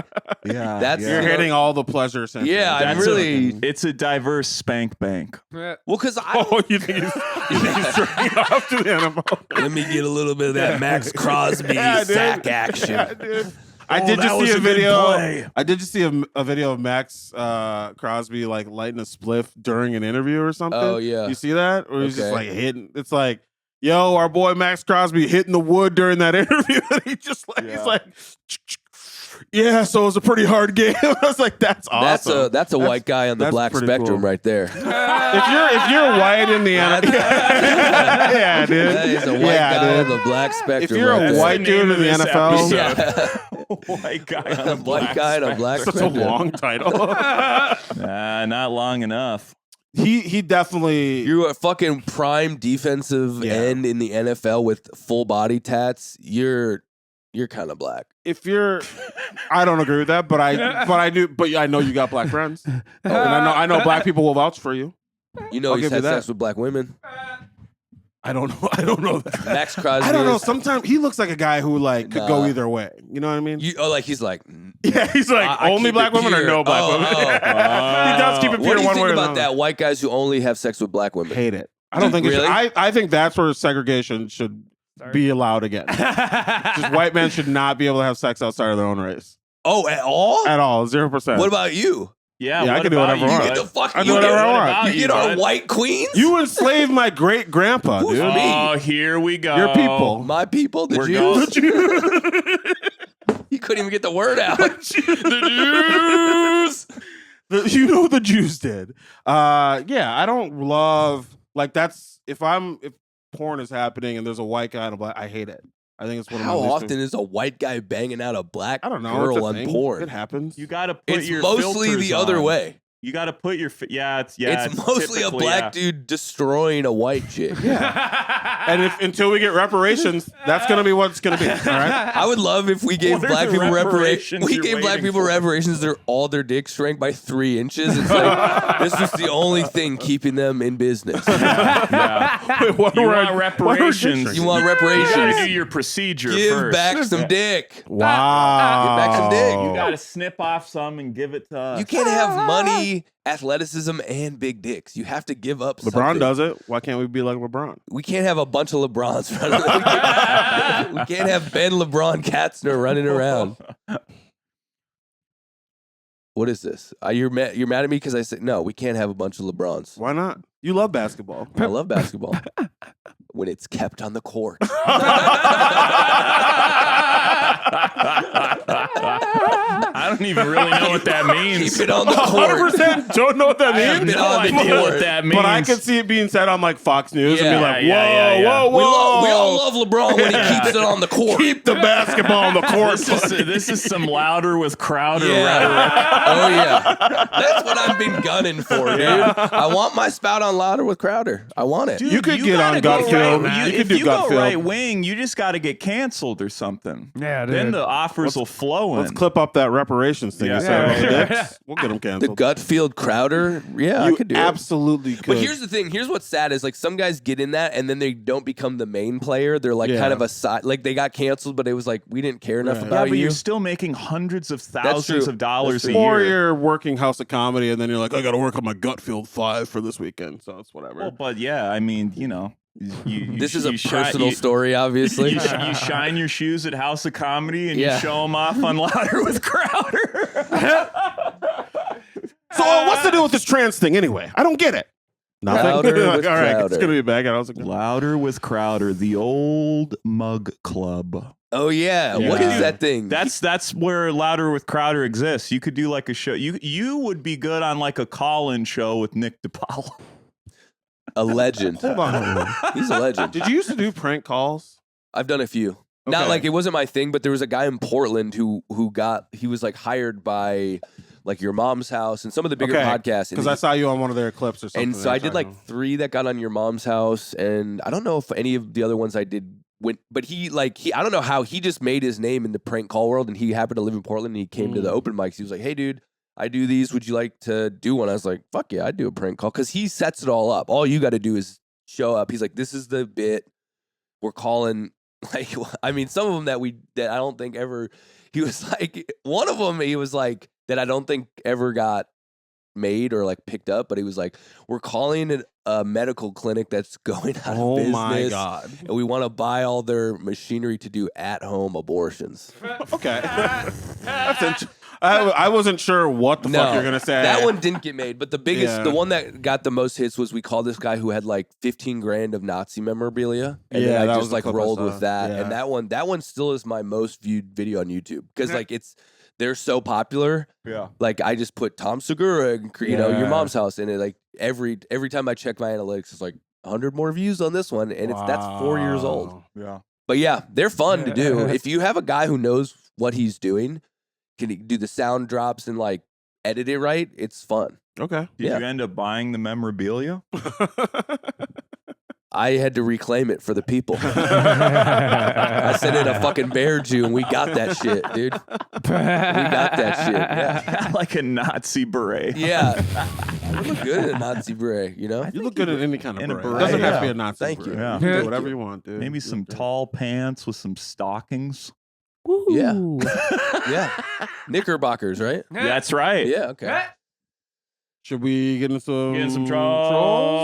Yeah, That's- You're you know- hitting all the pleasure centers. Yeah, I'm That's really- it's a diverse spank bank. Well, because Oh, you think he's jerking off to the NFL? let me get a little bit of that Max Crosby Yeah, dude. sack action. Yeah, dude. I Oh, did that just was see a a good video. play. I did just see a video of Max Crosby like lighting a spliff during an interview or something. Oh, yeah. You see that? Or he's just Okay. like hitting. It's like, yo, our boy Max Crosby hitting the wood during that interview, and he just like he's like, yeah. So it was a pretty hard game. I was like, that's awesome. That's a white guy on the that's black pretty spectrum cool. right there. If you're white in the NFL, yeah, dude. That is a white Yeah, guy dude. on the black spectrum. If you're right a there. white dude in the This NFL, episode. White guy on a white guy on a black such a spectrum. long title. Not long enough. he definitely. You're a fucking prime defensive Yeah. end in the NFL with full body tats. You're kind of black. If you're, I don't agree with that, but I know you got black friends, and I know black people will vouch for you. You know I'll he's give you had that. sex with black women. I don't know that. Max Crosby. I don't know. is- Sometimes he looks like a guy who like could go Nah. either way. You know what I mean? like he's like. Yeah, he's like I only keep black it women or pure. no black Oh, women. oh. He does keep it pure What do you one think way or about another. that? White guys who only have sex with black women. Hate it. I don't think it Really? should, I think that's where segregation should be allowed again. Just white men should not be able to have sex outside of their own race Oh, at all? at all. 0%. What about you? Yeah, Yeah, I what can do about whatever I you, want. You bud? get the fuck. I You do whatever get, I want. about you get our bud? white queens. You enslaved my great grandpa, Who's dude. me? Oh, here we go. Your people. My people, the We're Jews. going- You couldn't even get the word out. The Jews. You know what the Jews did. Yeah, I don't love like that's if porn is happening and there's a white guy and a black, I hate it. I think it's one of How my least often is a white guy banging out a black I don't know. girl it's a on thing. porn? It happens. You got to put It's your mostly filters the other on. way. You got to put your it's It's mostly a typically, black dude destroying a white chick. And until we get reparations, that's going to be what it's going to be. All right. I would love if we gave What are black the people reparations reparations. We you're gave black waiting people for? reparations. All their dicks shrank by 3 inches. It's like this was the only thing keeping them in business. Yeah. Wait, what You are want our- reparations. You want You got to reparations? do your procedure Give first. back some dick. Wow. Get back some dick. You got to snip off some and give it to us. You can't have money, athleticism, and big dicks. You have to give up. LeBron something. does it. Why can't we be like LeBron? We can't have a bunch of LeBrons running. We can't have Ben LeBron Katzner running around. What is this? You're mad at me because I said no. We can't have a bunch of LeBrons. Why not? You love basketball. I love basketball when it's kept on the court. I don't even really know what that means. Keep it on the court. 100% don't know what that I have means. no idea what that means. But I could see it being said on like Fox News and Yeah. be like, whoa, Yeah, yeah. whoa, whoa. We all love LeBron when he keeps it on the court. Keep the basketball on the court. This is some louder with Crowder Yeah. rhetoric. Oh yeah. That's what I've been gunning for, dude. I want my spout on louder with Crowder. I want it. Dude, You could get gotta on go Gutfield. right- You could if do you go Gutfield. right wing, you just got to get canceled or something. Yeah, dude. Then the offers will flow in. Let's clip up that reparations thing. Yeah. You said about Yeah. dicks. We'll get them The canceled. Gutfield Crowder. Yeah, You I could do it. absolutely could. But here's the thing. Here's what's sad is like some guys get in that and then they don't become the main player. They're like Yeah. kind of a side. Like they got canceled, but it was like we didn't care enough Right. yeah, about but you. you're still making hundreds of thousands true. of dollars That's a true. Or year. you're working House of Comedy and then you're like, I got to work on my Gutfield 5 for this weekend. So it's whatever. Well, but yeah, I mean, you This is a you personal you- story, obviously. You shine your shoes at House of Comedy and Yeah. you show them off on Louder with Crowder. So what's the deal with this trans thing anyway? I don't get it. Nothing. Louder Like, with all right, it's Crowder. gonna be back. I was like, Louder with Crowder, the old mug club. Oh yeah. What Yeah. is that thing? That's where Louder with Crowder exists. You could do like a show. You would be good on like a call-in show with Nick DiPaolo. a legend. hold on. He's a legend. Did you used to do prank calls? I've done a few. Not Okay. like it wasn't my thing, but there was a guy in Portland who was like hired by like Your Mom's House and some of the bigger Okay. podcasts. And Because I saw you on one of their clips or something. And so I did like 3 that got on Your Mom's House, and I don't know if any of the other ones I did went. But he I don't know how he just made his name in the prank call world, and he happened to live in Portland. And he came to the open mics. He was like, "Hey, dude, I do these. Would you like to do one?" I was like, "Fuck yeah, I'd do a prank call," because he sets it all up. All you got to do is show up. He's like, "This is the bit we're calling." Like, I mean, some of them that I don't think ever. He was like, one of them. He was like that I don't think ever got made or like picked up, but he was like, we're calling it a medical clinic that's going out of business. my god. And we want to buy all their machinery to do at-home abortions. Okay. That's I wasn't sure what the fuck you're gonna say. That one didn't get made, but the biggest, Yeah. the one that got the most hits was we called this guy who had like 15 grand of Nazi memorabilia, and Yeah, then I that was just the like clip I rolled saw. with that, Yeah. and that one still is my most viewed video on YouTube because like they're so popular. Yeah. Like I just put Tom Segura, and Your Yeah. Mom's House, and it like every time I check my analytics, it's like 100 more views on this one, and that's 4 years old. Wow. Yeah. But yeah, they're fun to do. If you have a guy who knows what he's doing, can he do the sound drops and like edit it right? It's fun. Okay. Did Yeah. you end up buying the memorabilia? I had to reclaim it for the people. I sent in a fucking bear Jew and we got that shit, dude. We got that shit. Yeah. Like a Nazi beret. Yeah. I look good in a Nazi beret, you know? You look good in any kind of in a beret. It beret, doesn't have to be yeah. a Nazi Thank you. beret. Yeah. You can Yeah. do whatever you want, dude. Maybe some tall pants with some stockings. Yeah. Yeah. Knickerbockers, right? That's right. Yeah, okay. Should we get into some trolls.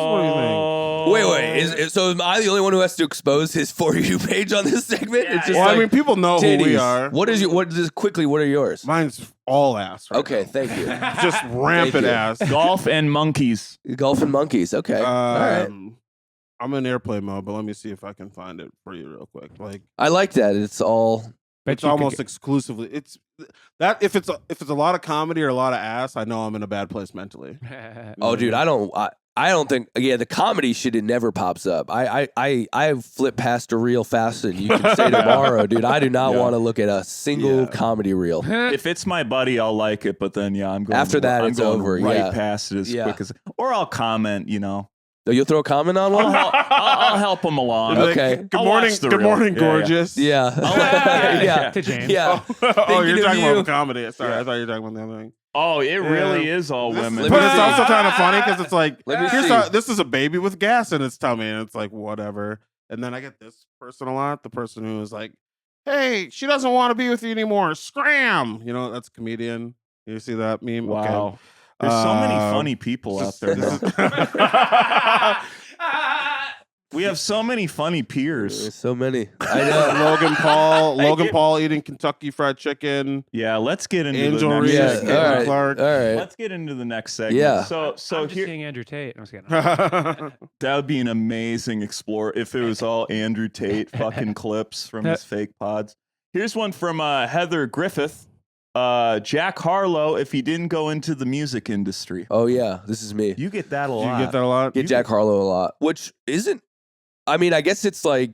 What do you think? Wait. So am I the only one who has to expose his For You page on this segment? It's just Well, like I mean, people know who we titties. are. What are yours? Mine's all ass. Right Okay, now. thank you. Just rampant you. ass. Golf and monkeys. Golf and monkeys. Okay. All right. I'm in airplane mode, but let me see if I can find it for you real quick. Like I like that. It's all it's almost exclusively. It's that if it's a lot of comedy or a lot of ass, I know I'm in a bad place mentally. Oh, dude, I don't think. Yeah, the comedy shit it never pops up. I flip past a reel faster than you can say tomorrow, dude. I do not want to look at a single comedy reel. If it's my buddy, I'll like it, but then I'm going After that, I'm it's going over. right past it as quick as, or I'll comment. So you'll throw a comment on one? I'll help him along. Okay. Good morning, gorgeous. Yeah. To James. Yeah. Oh, you're Thinking of talking you. about comedy. Sorry, I thought you were talking about the other thing. Oh, it really is all women. But it's also kind of funny because it's like, Let me see. this is a baby with gas in its tummy, and it's like, whatever. And then I get this person a lot, the person who is like, hey, she doesn't want to be with you anymore. Scram. That's a comedian. You see that meme? Wow. Okay. There's so many funny people out there. We have so many funny peers. There's so many. I know. Logan Paul eating Kentucky Fried Chicken. Yeah, let's get into Angel the Reese, next Caitlin all right. Clark. All right. Let's get into the next segment. Yeah. So I'm just here seeing Andrew Tate. I'm just kidding. that would be an amazing explore if it was all Andrew Tate fucking clips from his fake pods. Here's one from Heather Griffith. Jack Harlow, if he didn't go into the music industry. Oh yeah, this is me. You get that a Do lot. you get that a lot? Get Jack Harlow a lot, which isn't. I mean, I guess it's like,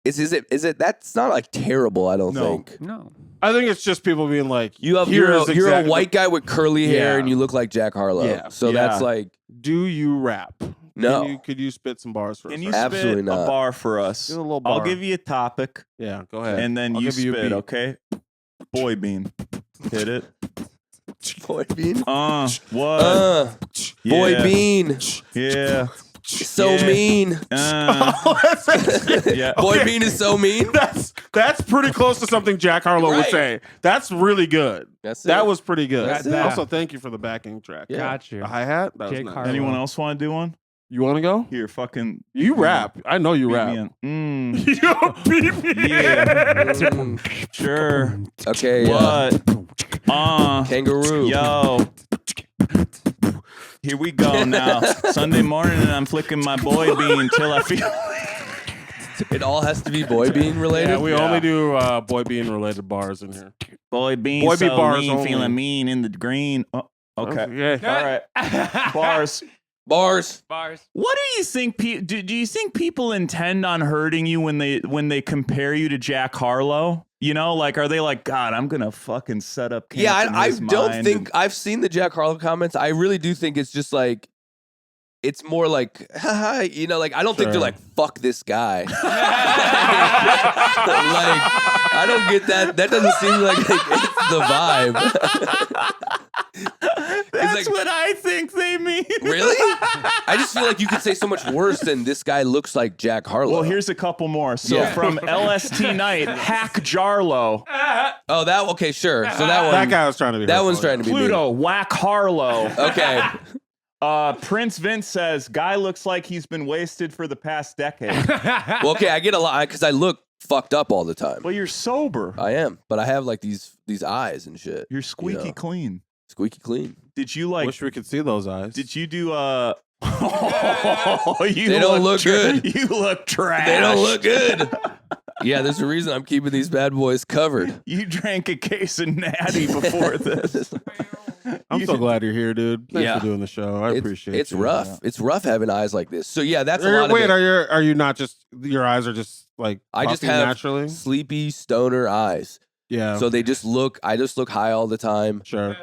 is it? That's not like terrible. I don't No. think. No. I think it's just people being like, You're a white guy with curly hair Yeah. and you look like Jack Harlow. Yeah. So that's like do you rap? no. Could you spit some bars for us? Can you Absolutely spit not. a bar for us? Do a little I'll bar. give you a topic, Yeah, go ahead. and then I'll you give you a spit, beat. okay? Boy bean. Hit it. Boy Bean. What? Boy Yeah. Bean. Yeah. So Yeah. mean. Yeah. Boy Bean is so mean. That's pretty close to something Jack Harlow would Right. say. That's really good. That's That it. was pretty good. That's it. Also, thank you for the backing track. Yeah. Got you. The hi-hat? That was Jake nice. Harlow. Anyone else want to do one? You want to go? Here, fucking. You rap. I know you beat rap. me in. You beat me. Yeah. Sure. Okay. What? Kangaroo. Yo. Here we go now. Sunday morning, and I'm flicking my boy bean till I feel. It all has to be Boy Bean related. Yeah, we only do boy being related bars in here. Boy bean, Boy beat so bars mean, only. feeling mean in the green. Oh, okay. Yeah. All right. Bars. Bars. What do you think? Do you think people intend on hurting you when they compare you to Jack Harlow? Are they like, God, I'm gonna fucking set up camp Yeah, in I his don't mind think I've seen the Jack Harlow comments. I really do think it's just like, it's more like, haha, I don't think they're Sure. like, fuck this guy. Like, I don't get that. That doesn't seem like it's the vibe. That's like- what I think they mean. Really? I just feel like you could say so much worse than this guy looks like Jack Harlow. Well, here's a couple more. So Yeah. from LST Night, Hack Jarlow, Oh, that okay, sure. So that one, That guy was trying to be that hurtful, one's trying to be Pluto, Whack Harlow. mean. Okay. Prince Vince says, guy looks like he's been wasted for the past decade. Well, okay, I get a lot because I look fucked up all the time. Well, you're sober. I am, but I have like these eyes and shit. You're squeaky know. clean. Squeaky clean. Did you like? Wish we could see those eyes. Did you do? You They don't look good. You look trash. They don't look good. Yeah, there's a reason I'm keeping these bad boys covered. You drank a case of Natty before this. I'm so glad you're here, dude. Thanks Yeah. for doing the show. I appreciate it. It's rough. It's rough having eyes like this. So yeah, that's a lot Wait, of it. are you not just your eyes are just like I just puffy have naturally? sleepy stoner eyes. Yeah. So they just look. I just look high all the time. sure.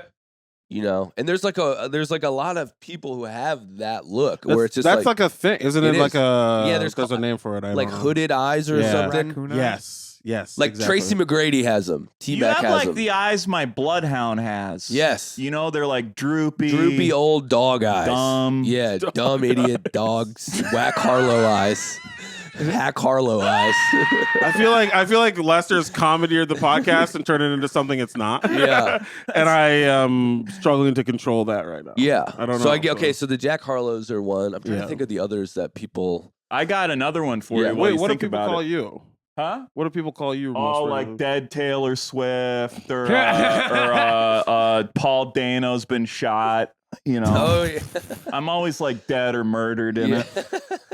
And there's like a lot of people who have that look where it's just that's like a thing, isn't it? It like is. a Yeah, there's a name for it. I like don't know. hooded eyes or Yeah. something. Raccoon eyes? Yes. Like exactly. Tracy McGrady has them. You T-Mac have has like them. the eyes my bloodhound has. Yes. They're like droopy. Droopy old dog eyes. Dumb. Yeah, dumb idiot dogs. Whack Harlow eyes. Hack Harlow eyes. I feel like Lester's commandeered the podcast and turned it into something it's not. Yeah. And I am struggling to control that right now. Yeah. I don't know. So I get okay, so the Jack Harlows are one. I'm trying Yeah. to think of the others that people I got another one for Yeah. you. Wait, you what do think people about call it. you? Huh? What do people call you? Oh, most like regularly? dead Taylor Swift or Paul Dano's been shot. Oh yeah. I'm always like dead or murdered in it.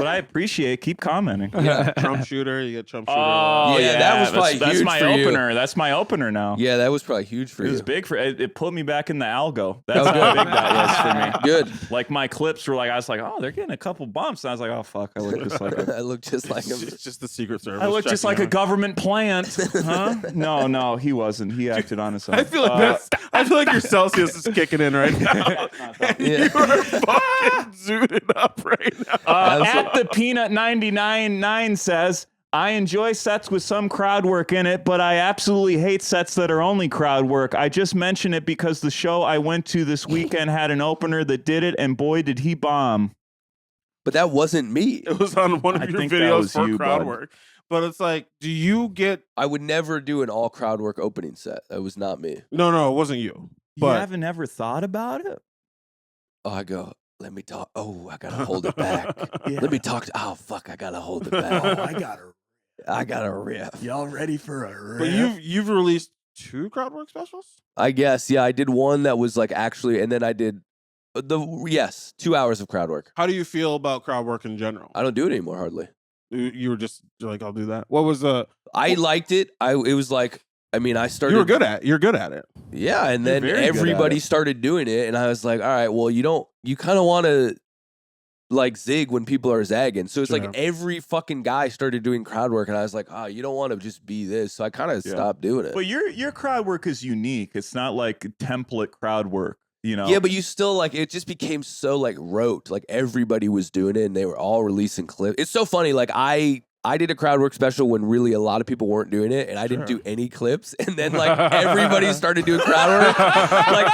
But I appreciate. Keep commenting. Yeah. Trump shooter. You get Trump shooter. Oh Yeah, that was probably that's huge my for you. opener. That's my opener now. Yeah, that was probably huge for It you. was big for it put me back in the algo. That's Oh, how good. big that was for me. Good. Like my clips were like, I was like, oh, they're getting a couple bumps. And I was like, oh fuck, I look just like I look just like him. It's just the Secret Service. I look just like checking a in. government plant. Huh? No, he wasn't. He acted on his own. I feel like your Celsius is kicking in right now. And Yeah. you are fucking zooted up right now. At the Peanut 99.9 says, I enjoy sets with some crowd work in it, but I absolutely hate sets that are only crowd work. I just mention it because the show I went to this weekend had an opener that did it, and boy, did he bomb. But that wasn't me. It was on one of I your think that videos was for you, crowd bud. work. But it's like, do you get... I would never do an all crowd work opening set. That was not me. No, it wasn't you. You But haven't ever thought about it? Oh, I go, let me talk. Oh, I got to hold it back. Yeah. Let me talk. Oh, fuck, I got to hold it back. I got to riff. Y'all ready for a but you've released 2 crowd work specials? I guess, yeah. I did one that was like actually, and then I did 2 hours of crowd work. How do you feel about crowd work in general? I don't do it anymore, hardly. You were just you're like, I'll do that. What was the... I liked it. It was like, I mean, I started. You're good at it. Yeah, and You're then very good at everybody it. started doing it, and I was like, all right, well, you kind of want to like zig when people are zagging. So it's Sure. like every fucking guy started doing crowd work, and I was like, oh, you don't want to just be this. So I kind of Yeah. stopped doing it. But your crowd work is unique. It's not like template crowd work, you know? Yeah, but you still like it just became so like rote. Like everybody was doing it, and they were all releasing clips. It's so funny. Like I did a crowd work special when really a lot of people weren't doing it, and I didn't Sure. do any clips. And then like everybody started doing crowd work. Like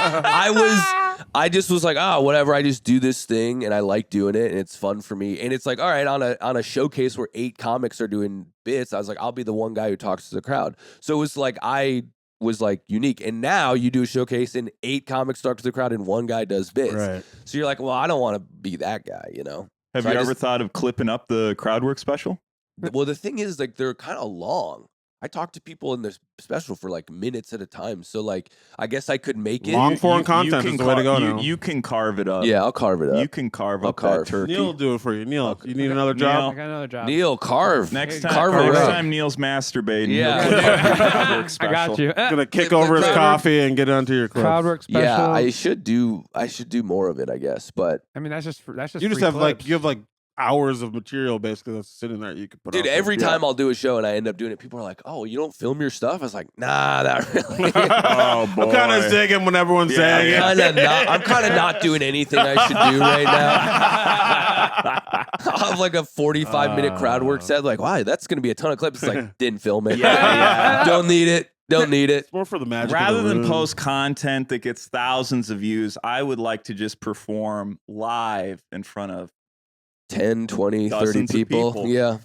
I just was like, oh, whatever. I just do this thing, and I like doing it, and it's fun for me. And it's like, all right, on a showcase where 8 comics are doing bits, I was like, I'll be the one guy who talks to the crowd. So it was like I was like unique. And now you do a showcase, and 8 comics talk to the crowd, and 1 guy does bits. Right. So you're like, well, I don't want to be that guy, you know. Have So you I ever just- thought of clipping up the crowd work special? Well, the thing is, like, they're kind of long. I talk to people in this special for like minutes at a time. So, like, I guess I could make it. Long form content can is the way to go you, now. you can carve it up. Yeah, I'll carve it up. You can carve I'll up carve. that turkey. Neil will do it for you. Neil, you need Okay. another job? I got another job. Neil, carve. Next Carve time, it next up. time Neil's masturbating. Yeah. he'll clip up your crowd work I special. got you. Gonna kick the over his crowd work- coffee and get onto your clips. Crowd work special. Yeah, I should do more of it, I guess. But I mean, that's just You just free have clips. you have like hours of material basically that's sitting there you could put dude, out every there. time I'll do a show and I end up doing it, people are like, "Oh, you don't film your stuff?" I was like, "Nah, not really." Oh, boy. I'm kind of digging when everyone's saying it. I'm kind of not doing anything I should do right now. I'll have like a 45-minute crowd work set. Like, wow, that's gonna be a ton of clips. It's like, didn't film it. Yeah. Don't need it. Don't need it. It's more for the magic. Rather of the than room. post content that gets thousands of views, I would like to just perform live in front of 10, 20, 30 Dozens of people. people. Yeah.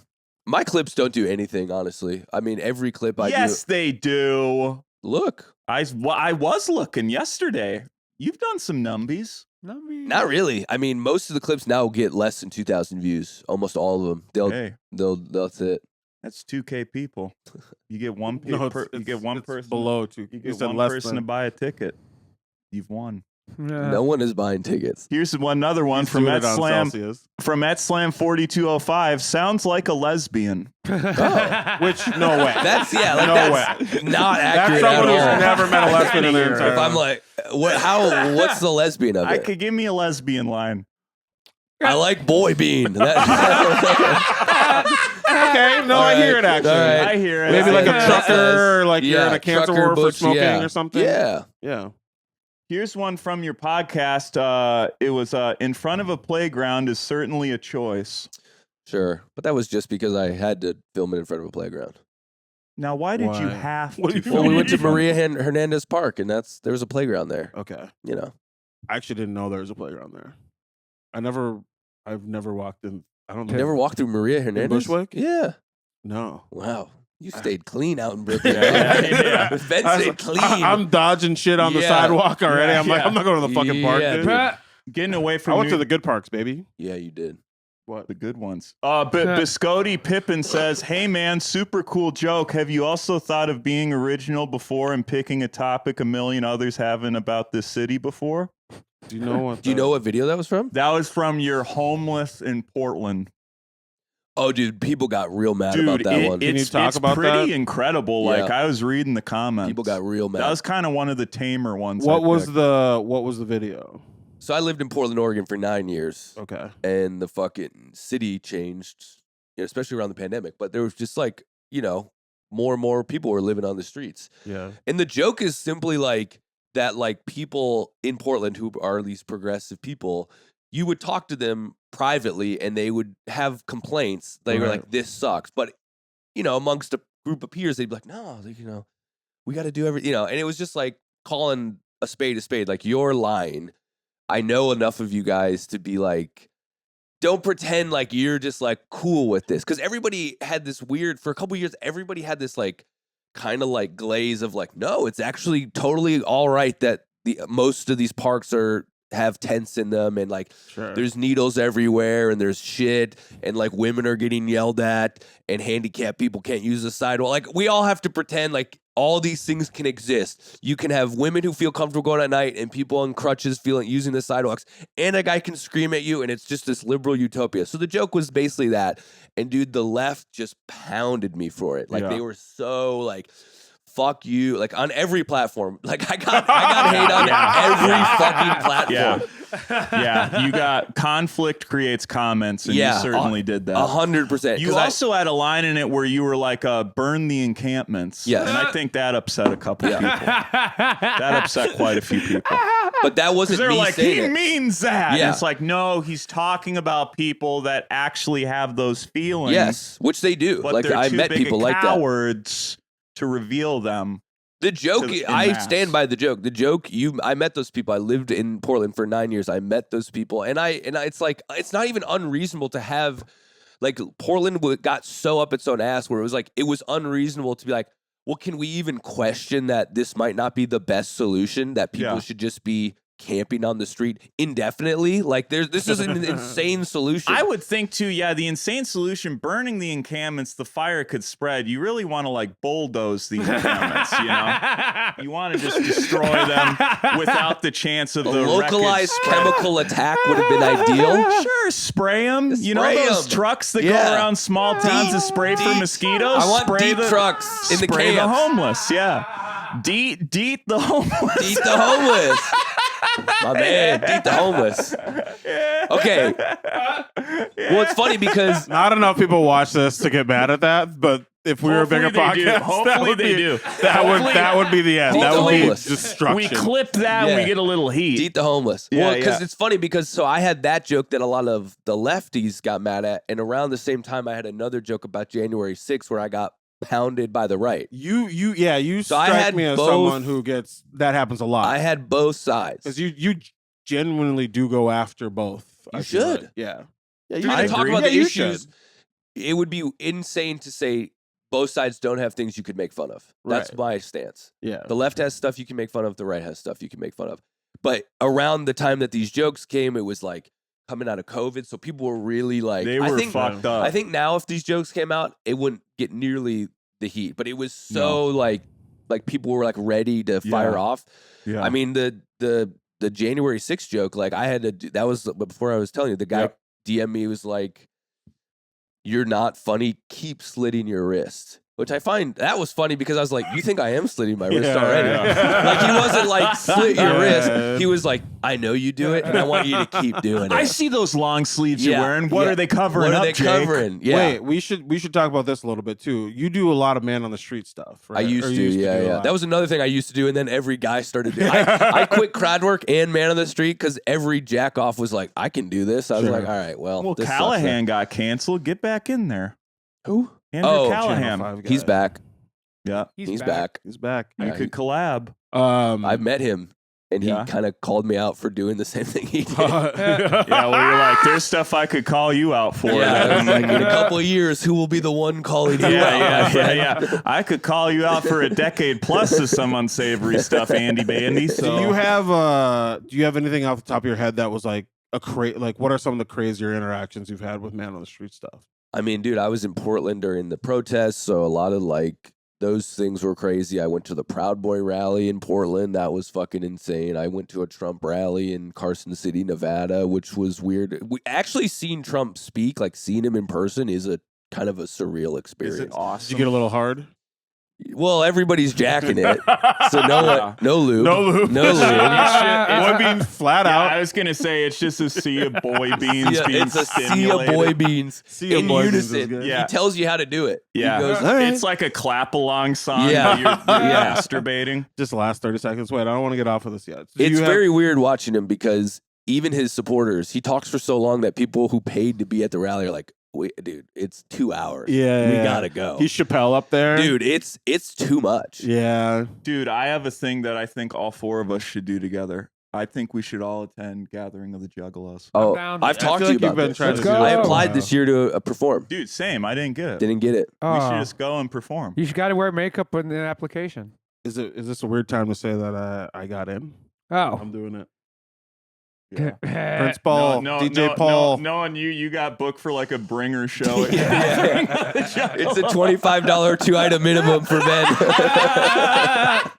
My clips don't do anything, honestly. I mean, every clip I yes, they do. do. Look. I was looking yesterday. You've done some numbies. Not really. I mean, most of the clips now get less than 2,000 views. Almost all of them. Hey, That's it. that's 2K people. You get one No, you get one person below 2. You You get said one less person to than. buy a ticket. You've won. No one is buying tickets. Here's another one He's from doing Ed it on Slam. Celsius. From Ed Slam 4205. Sounds like a lesbian. Which no way. That's like No that's not That's accurate someone at all. who's never met a lesbian in their entire If I'm life. like, what's the lesbian of I it? could give me a lesbian line. I like boy bean. Okay, no, I hear it actually. All right. I hear it. Maybe like a Yeah. trucker, or like you're in Yeah, a cancer trucker, ward for butch, smoking yeah. or something. Yeah. Yeah. Here's one from your podcast. It was in front of a playground is certainly a choice. Sure. But that was just because I had to film it in front of a playground. Now, why did you Why? have What to? do you film Well, we it went to in front- Maria Hernandez Park, and there was a playground there. Okay. You know. I actually didn't know there was a playground there. I've never walked in. I don't You know. never walked through Maria Hernandez? Bushwick? Yeah. No. Wow. You stayed clean out in Brooklyn. Yeah. Ben stayed clean. I'm dodging shit on the Yeah. sidewalk already. I'm like, Yeah. I'm not going to the fucking park. Yeah, dude. dude. Getting away I from went to New- the good parks, baby. Yeah, you did. What? the good ones. Biscotti Pippin says, "Hey man, super cool joke. Have you also thought of being original before and picking a topic a million others haven't about this city before?" Do you know what? Do you know what video that was from? That was from your homeless in Portland. Oh, dude, people got real mad about that one. Can you talk it's about pretty that? incredible. Yeah. Like I was reading the comments. People got real mad. That was kind of one of the tamer ones. What I was picked. the video? So I lived in Portland, Oregon for 9 years, Okay. and the fucking city changed, especially around the pandemic. But there was just like, more and more people were living on the streets. Yeah. And the joke is simply like that, like people in Portland who are these progressive people, you would talk to them privately and they would have complaints. They were Right. like, this sucks. But, amongst a group of peers, they'd be like, no, we got to do everything, and it was just like calling a spade, like, you're lying. I know enough of you guys to be like, don't pretend like you're just like cool with this. Because everybody had this weird, for a couple years, everybody had this like kind of like glaze of like, no, it's actually totally all right that most of these parks have tents in them, and like there's needles everywhere, and there's shit, and like women are getting yelled at, and handicapped people can't use the sidewalk. Like we all have to pretend like all these things can exist. You can have women who feel comfortable going at night, and people on crutches using the sidewalks, and a guy can scream at you, and it's just this liberal utopia. So the joke was basically that, and dude, the left just pounded me for it. Like they were so like, fuck you, like on every platform. Like I got hate on every fucking platform. Yeah, you got conflict creates comments, and you certainly did that. 100%. You also had a line in it where you were like, burn the encampments. Yes. And I think that upset a couple people. That upset quite a few people. But that wasn't They're me like, saying he it. means that. Yeah. And it's like, no, he's talking about people that actually have those feelings. Yes, which they do. But Like they're I too met big people like that. cowards to reveal them. The joke, in I mass. stand by the joke. The joke, I met those people. I lived in Portland for 9 years. I met those people, and it's like it's not even unreasonable to have, like Portland got so up its own ass where it was unreasonable to be like, well, can we even question that this might not be the best solution? That people should just be camping on the street indefinitely? Like this is an insane solution. I would think too, the insane solution, burning the encampments, the fire could spread. You really want to like bulldoze the encampments, You want to just destroy them without the chance of a the localized wreckage spread. chemical attack would have been ideal. Sure, spray them. You know Spray those 'em. trucks that go Yeah. around small towns to spray for mosquitoes? I want spray deep trucks in the spray the camps. homeless, Deet the homeless. Eat the homeless. My man, eat the homeless. Okay. Well, it's funny because Not enough people watch this to get mad at that, but if we were a bigger Hopefully they do. podcast, Hopefully they do. That would be the end. Eat That the would be homeless. destruction. We clip that and we Yeah. get a little heat. eat the homeless. Yeah, Well, because yeah. it's funny because so I had that joke that a lot of the lefties got mad at, and around the same time I had another joke about January 6th where I got pounded by the right. You So I strike had me as both- someone who gets that happens a lot. I had both sides. Because you genuinely do go after both. You I feel should. like. Yeah. If you're going to talk agree. about Yeah, the you issues, should. it would be insane to say both sides don't have things you could make fun of. That's Right. my stance. Yeah. The left has stuff you can make fun of. The right has stuff you can make fun of. But around the time that these jokes came, it was like coming out of COVID. So people were really like, They I were think, fucked up. I think now if these jokes came out, it wouldn't get nearly the heat. But it was so like people were like ready to fire off. Yeah. I mean, the January 6th joke, like I had to do, that was before I was telling you, the guy DM me was like, "You're not funny. Keep slitting your wrist." Which I find that was funny because I was like, you think I am slitting my wrist already? Like he wasn't like slit your wrist. He was like, I know you do it, and I want you to keep doing it. I see those long sleeves you're Yeah, wearing. What yeah. are they covering What up, are they Jake? covering? Yeah. Wait, we should talk about this a little bit too. You do a lot of man on the street stuff, right? I used Or to, you do a yeah. lot. That was another thing I used to do, and then every guy started doing. I quit crowd work and man on the street because every jack off was like, I can do this. I was Sure. like, all right, well, Well, this sucks Callahan got canceled. Get back in there. then. Who? Andrew Oh, Callahan. Channel 5 guy. He's back. Yeah. He's back. He's back. You could collab. I met him, and Yeah. he kind of called me out for doing the same thing he did. Yeah, well, you're like, there's stuff I could call you out for. Yeah, I was like, in a couple of years, who will be the one calling you out? yeah. I could call you out for a decade plus of some unsavory stuff, Andy Bandy. So Do you have anything off the top of your head that was like like what are some of the crazier interactions you've had with man on the street stuff? I mean, dude, I was in Portland during the protests, so a lot of like those things were crazy. I went to the Proud Boy rally in Portland. That was fucking insane. I went to a Trump rally in Carson City, Nevada, which was weird. We actually seen Trump speak, like seeing him in person is a kind of a surreal experience. Awesome. Did you get a little hard? Well, everybody's jacking it. So no lube. No lube. No lube. Boy being flat Yeah, out. I was gonna say it's just a sea of boy beans being It's a sea of stimulated. boy beans Sea of in boy beans is unison. good. Yeah. He tells you how to do it. Yeah, He goes, All right. it's like a clap along song. Yeah. Yeah, you're Yeah. masturbating. Just the last 30 seconds. Wait, I don't want to get off of this yet. Do it's you have- very weird watching him because even his supporters, he talks for so long that people who paid to be at the rally are like, wait, dude, it's 2 hours. Yeah, we yeah. gotta go. He's Chappelle up there. Dude, it's too much. Yeah. Dude, I have a thing that I think all four of us should do together. I think we should all attend Gathering of the Juggalos. Oh, down. I've I talked feel to you like you've about been this. trying Let's to go. do I this. applied this year to perform. Dude, same. I didn't get it. Didn't get it. We Oh. should just go and perform. You got to wear makeup in the application. Is this a weird time to say that I got in? Oh. I'm doing it. Yeah. Prince Prince Paul, DJ Paul. No, and you got booked for like a bringer show. It's a $25 2-item minimum for men.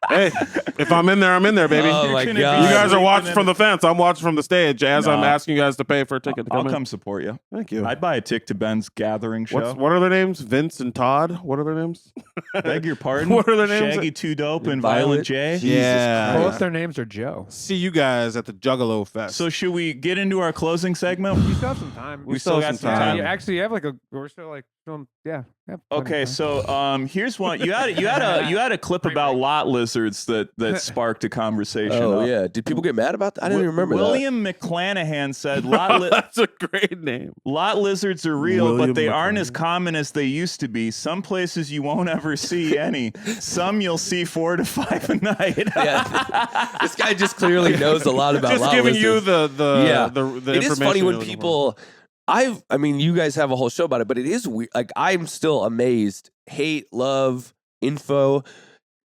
Hey, if I'm in there, I'm in there, baby. Oh my gonna be- god! You guys are sleeping watching in from the fence. I'm watching from the stage as I'm No. asking you guys to pay for a ticket to I'll come in. come support you. Thank you. I'd buy a ticket to Ben's Gathering show. What are their names? Vince and Todd? What are their names? Beg your pardon? What are their names? Shaggy Too Dope and Violet. Violent J? Yeah. Both their names are Joe. See you guys at the Juggalo Fest. So should we get into our closing segment? You still have some time. We still have some time. You actually have like a. We're still like. Yeah. plenty of Okay, time. so here's one. You had a clip about lot lizards that sparked a conversation. Oh yeah, did people get mad about that? I didn't even remember William McClanahan said lot That's a great name. lizards are real, William but they aren't McClanahan. as common as they used to be. Some places you won't ever see any. Some you'll see 4 to 5 a night. that. Yeah, this guy just clearly knows a lot about. Just lot giving you lizards. the Yeah. the It is information funny you're when looking for. people. I mean, you guys have a whole show about it, but it is weird. Like, I'm still amazed. Hate, love, info.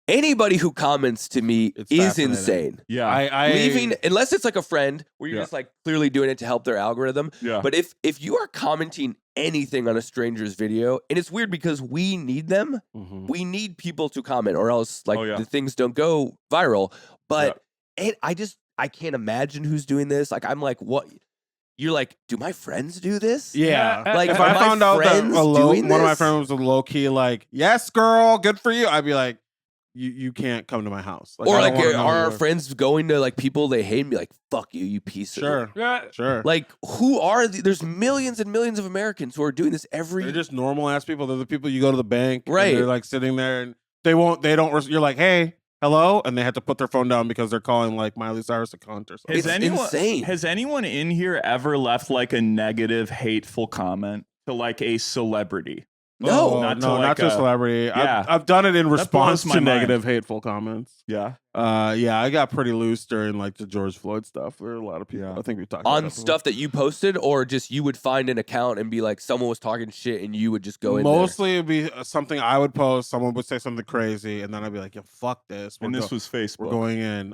Anybody who comments to me It's is fascinating. insane. Yeah. I Leaving, unless it's like a friend where you're Yeah. just like clearly doing it to help their algorithm. yeah. But if you are commenting anything on a stranger's video, and it's weird because we need them, Mhm. we need people to comment, or else like Oh, yeah. the things don't go viral. But I can't imagine who's doing this. Like, I'm like, what? You're like, do my friends do this? Yeah. Yeah. Like, If are I my found out that friends one of doing my this? friends was a low key like, yes, girl, good for you, I'd be like, you can't come to my house. Or I like, don't wanna know are our your- friends going to like people they hate and be like, fuck you, you piece of Sure, Yeah. sure. Like, who are there's millions and millions of Americans who are doing this every They're just normal ass people. They're the people you go to the bank, and Right. they're like sitting there, and you're like, hey, hello, and they have to put their phone down because they're calling like Miley Cyrus a cunt or something. It's insane. Has anyone in here ever left like a negative, hateful comment to like a celebrity? No. not to no, like not to a a- celebrity. Yeah. I've done it in blows response my to mind. negative, hateful comments. Yeah. Yeah, I got pretty loose during like the George Floyd stuff. There were a lot of people. Yeah. I think we talked about on that before. stuff that you posted, or just you would find an account and be like, someone was talking shit and you would just go in there? Mostly it'd be something I would post. Someone would say something crazy, and then I'd be like, "Yeah, fuck this." And this was We're Facebook. going in.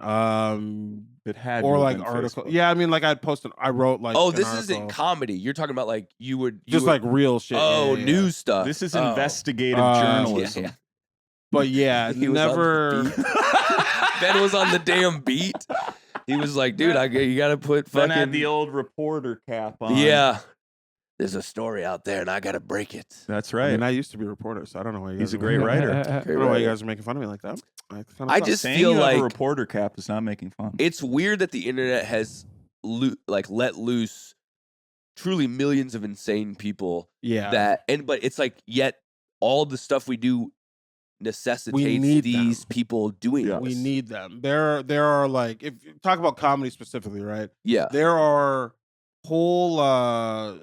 It had Or to have like been article. Facebook. Yeah, I mean, like I wrote like. Oh, an this isn't article. comedy. You're talking about like you would Just like real shit. oh, yeah, yeah. news stuff. This is Oh. investigative Yeah, journalism. yeah. But yeah, He was on the never. beat. Ben was on the damn beat. He was like, dude, you got to put Then fucking had the old reporter cap on. yeah. There's a story out there and I got to break it. That's I right. mean, I used to be a reporter, so I don't know why you guys. He's a are great making- writer. I don't know why you guys are making fun of me like that. I just Saying feel you have like a reporter cap is not making fun. it's weird that the internet has let loose truly millions of insane people Yeah. but it's like yet all the stuff we do necessitates need these them. people doing Yeah. this. We need them. There are like, if you talk about comedy specifically, right? yeah. There are whole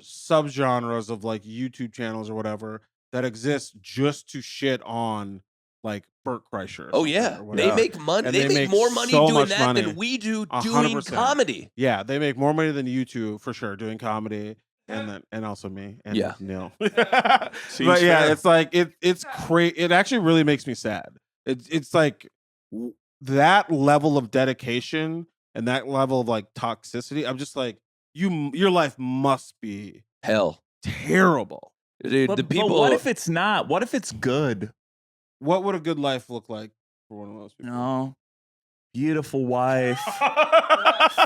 subgenres of like YouTube channels or whatever that exist just to shit on like Bert Kreischer. or Oh something yeah, or they whatever. make money. And They they make make more money so doing much that money. than we do 100%. doing comedy. Yeah, they make more money than you two for sure doing comedy, and also me and Yeah. Neil. Seems But yeah, fair. it's like it's crazy. It actually really makes me sad. It's like that level of dedication and that level of like toxicity. I'm just like your life must be Hell, terrible. dude, the But people. what if it's not? What if it's good? What would a good life look like for one of those people? No, beautiful wife,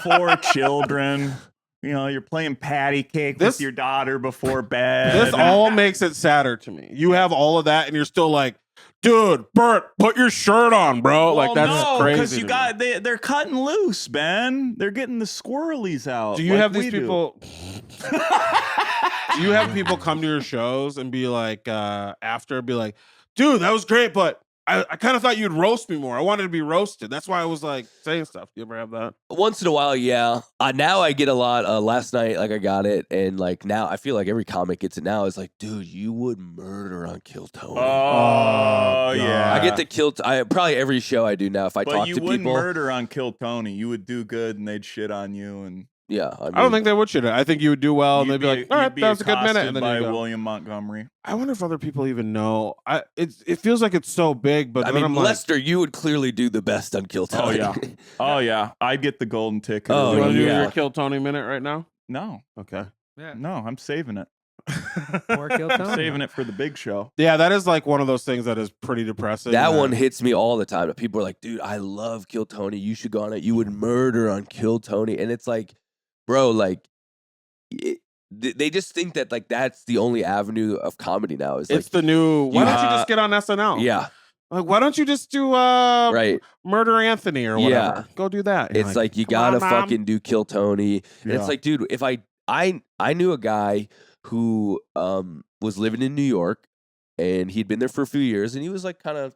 4 children. You know, you're playing patty cake with your daughter before bed. This all makes it sadder to me. You have all of that, and you're still like, dude, Bert, put your shirt on, bro. Like that's crazy. Because they're cutting loose, Ben. They're getting the squirrelies out. Do you have these people? Do you have people come to your shows and be like, be like, dude, that was great, but I kind of thought you'd roast me more. I wanted to be roasted. That's why I was like saying stuff. Do you ever have that? Once in a while, yeah. Now I get a lot. Last night, like I got it, and like now I feel like every comic gets it now. It's like, dude, you would murder on Kill Tony. Oh yeah. I get the Kill. Probably every show I do now. If I talk to people, you wouldn't murder on Kill Tony. You would do good, and they'd shit on you. And yeah, I don't think they would shit. I think you would do well, and they'd be like, all right, that was a good minute. And then by you go. William Montgomery. I wonder if other people even know. It feels like it's so big, but I mean, Lester, you would clearly do the best on Kill Tony. Oh yeah, I'd get the golden ticket. Oh, you want to do your Kill Tony minute right now? No. Okay. Yeah. No, I'm saving it. Or Kill Tony. I'm saving it for the big show. Yeah, that is like one of those things that is pretty depressing. That one hits me all the time. People are like, dude, I love Kill Tony. You should go on it. You would murder on Kill Tony. And it's like, bro, like, they just think that like that's the only avenue of comedy now. It's like, the new. Why don't you just get on SNL? Yeah. Like, why don't you just do Murder Anthony or whatever? Yeah. Go do that. It's like you gotta fucking do Kill Tony. And it's like, dude, if I knew a guy who was living in New York and he'd been there for a few years and he was like kind of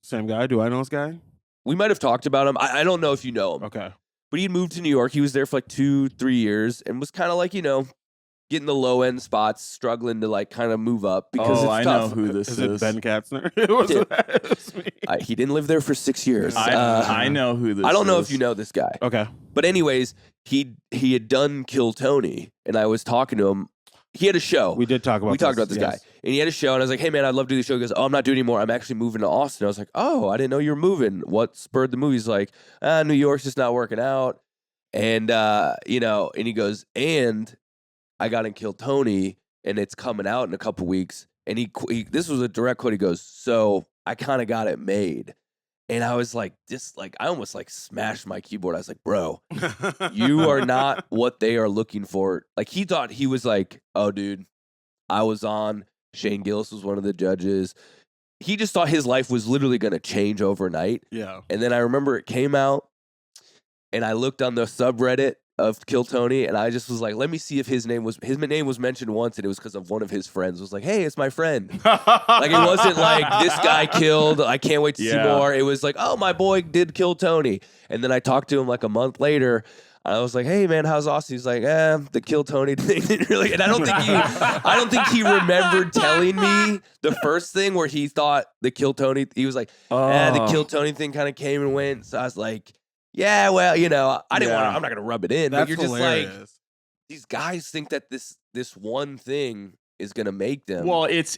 same guy. Do I know this guy? We might have talked about him. I don't know if you know him. Okay. But he'd moved to New York. He was there for like 2-3 years and was kind of like, getting the low end spots, struggling to like kind of move up because it's I tough. know who this is. Is it Ben Katzner? It was me. He didn't live there for 6 years. I know who this is. I don't know if you know this guy. Okay. But anyways, he had done Kill Tony, and I was talking to him. He had a show. We did talk about. We talked about this guy, and he had a show, and I was like, "Hey man, I'd love to do the show." He goes, "Oh, I'm not doing anymore. I'm actually moving to Austin." I was like, "Oh, I didn't know you were moving. What spurred the move?" He's like, "New York's just not working out," and and he goes, "And I got in Kill Tony, and it's coming out in a couple weeks." And he this was a direct quote. He goes, "So I kind of got it made." And I was like, I almost like smashed my keyboard. I was like, bro, you are not what they are looking for. Like he thought he was like, oh, dude, I was on. Shane Gillis was one of the judges. He just thought his life was literally going to change overnight. Yeah. And then I remember it came out and I looked on the subreddit of Kill Tony, and I just was like, let me see if his name was mentioned once, and it was because of one of his friends. It was like, hey, it's my friend. Like it wasn't like this guy killed. I can't wait to see more. It was like, oh, my boy did Kill Tony, and then I talked to him like a month later. I was like, hey man, how's Austin? He's like, the Kill Tony thing didn't really. And I don't think he remembered telling me the first thing where he thought the Kill Tony. He was like, the Kill Tony thing kind of came and went. So I was like, yeah, well, I didn't want to, I'm not going to rub it in. That's but you're hilarious. Just like, these guys think that this one thing is going to make them. Well, it's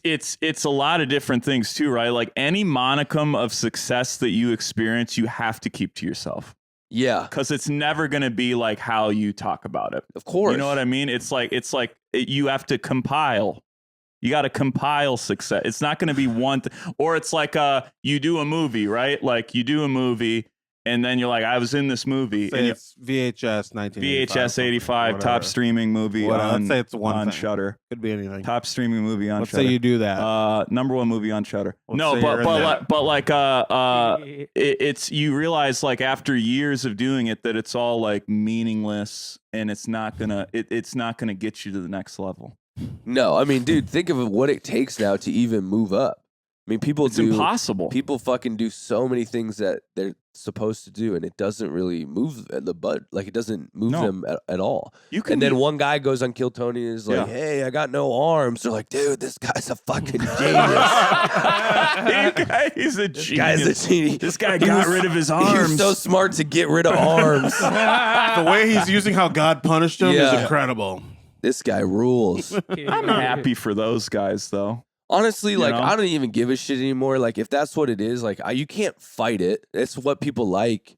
a lot of different things too, right? Like any monicum of success that you experience, you have to keep to yourself. Yeah. Because it's never going to be like how you talk about it. Of course. You know what I mean? It's like you have to compile. You got to compile success. It's not going to be one or it's like you do a movie, right? Like you do a movie and then you're like, I was in this movie. Say and it's VHS 1985. VHS 85, top streaming movie Let's say it's one Shudder. Could be anything. Top streaming movie on Shudder. Let's say you do that. Number one movie on Shudder. Let's No, say you're in that. but like it's you realize like after years of doing it that it's all like meaningless and it's not gonna get you to the next level. No, I mean, dude, think of what it takes now to even move up. I mean, It's impossible. People fucking do so many things that they're supposed to do, and it doesn't really move the butt. Like, it doesn't move them at all. And then one guy goes on Kill Tony and is like, hey, I got no arms. They're like, dude, this guy's a fucking genius. He's a genius. This guy's a genius. This guy got rid of his arms. He was so smart to get rid of arms. The way he's using how God punished him is incredible. This guy rules. I'm happy for those guys, though. Honestly, like, I don't even give a shit anymore. Like, if that's what it is, like, you can't fight it. It's what people like.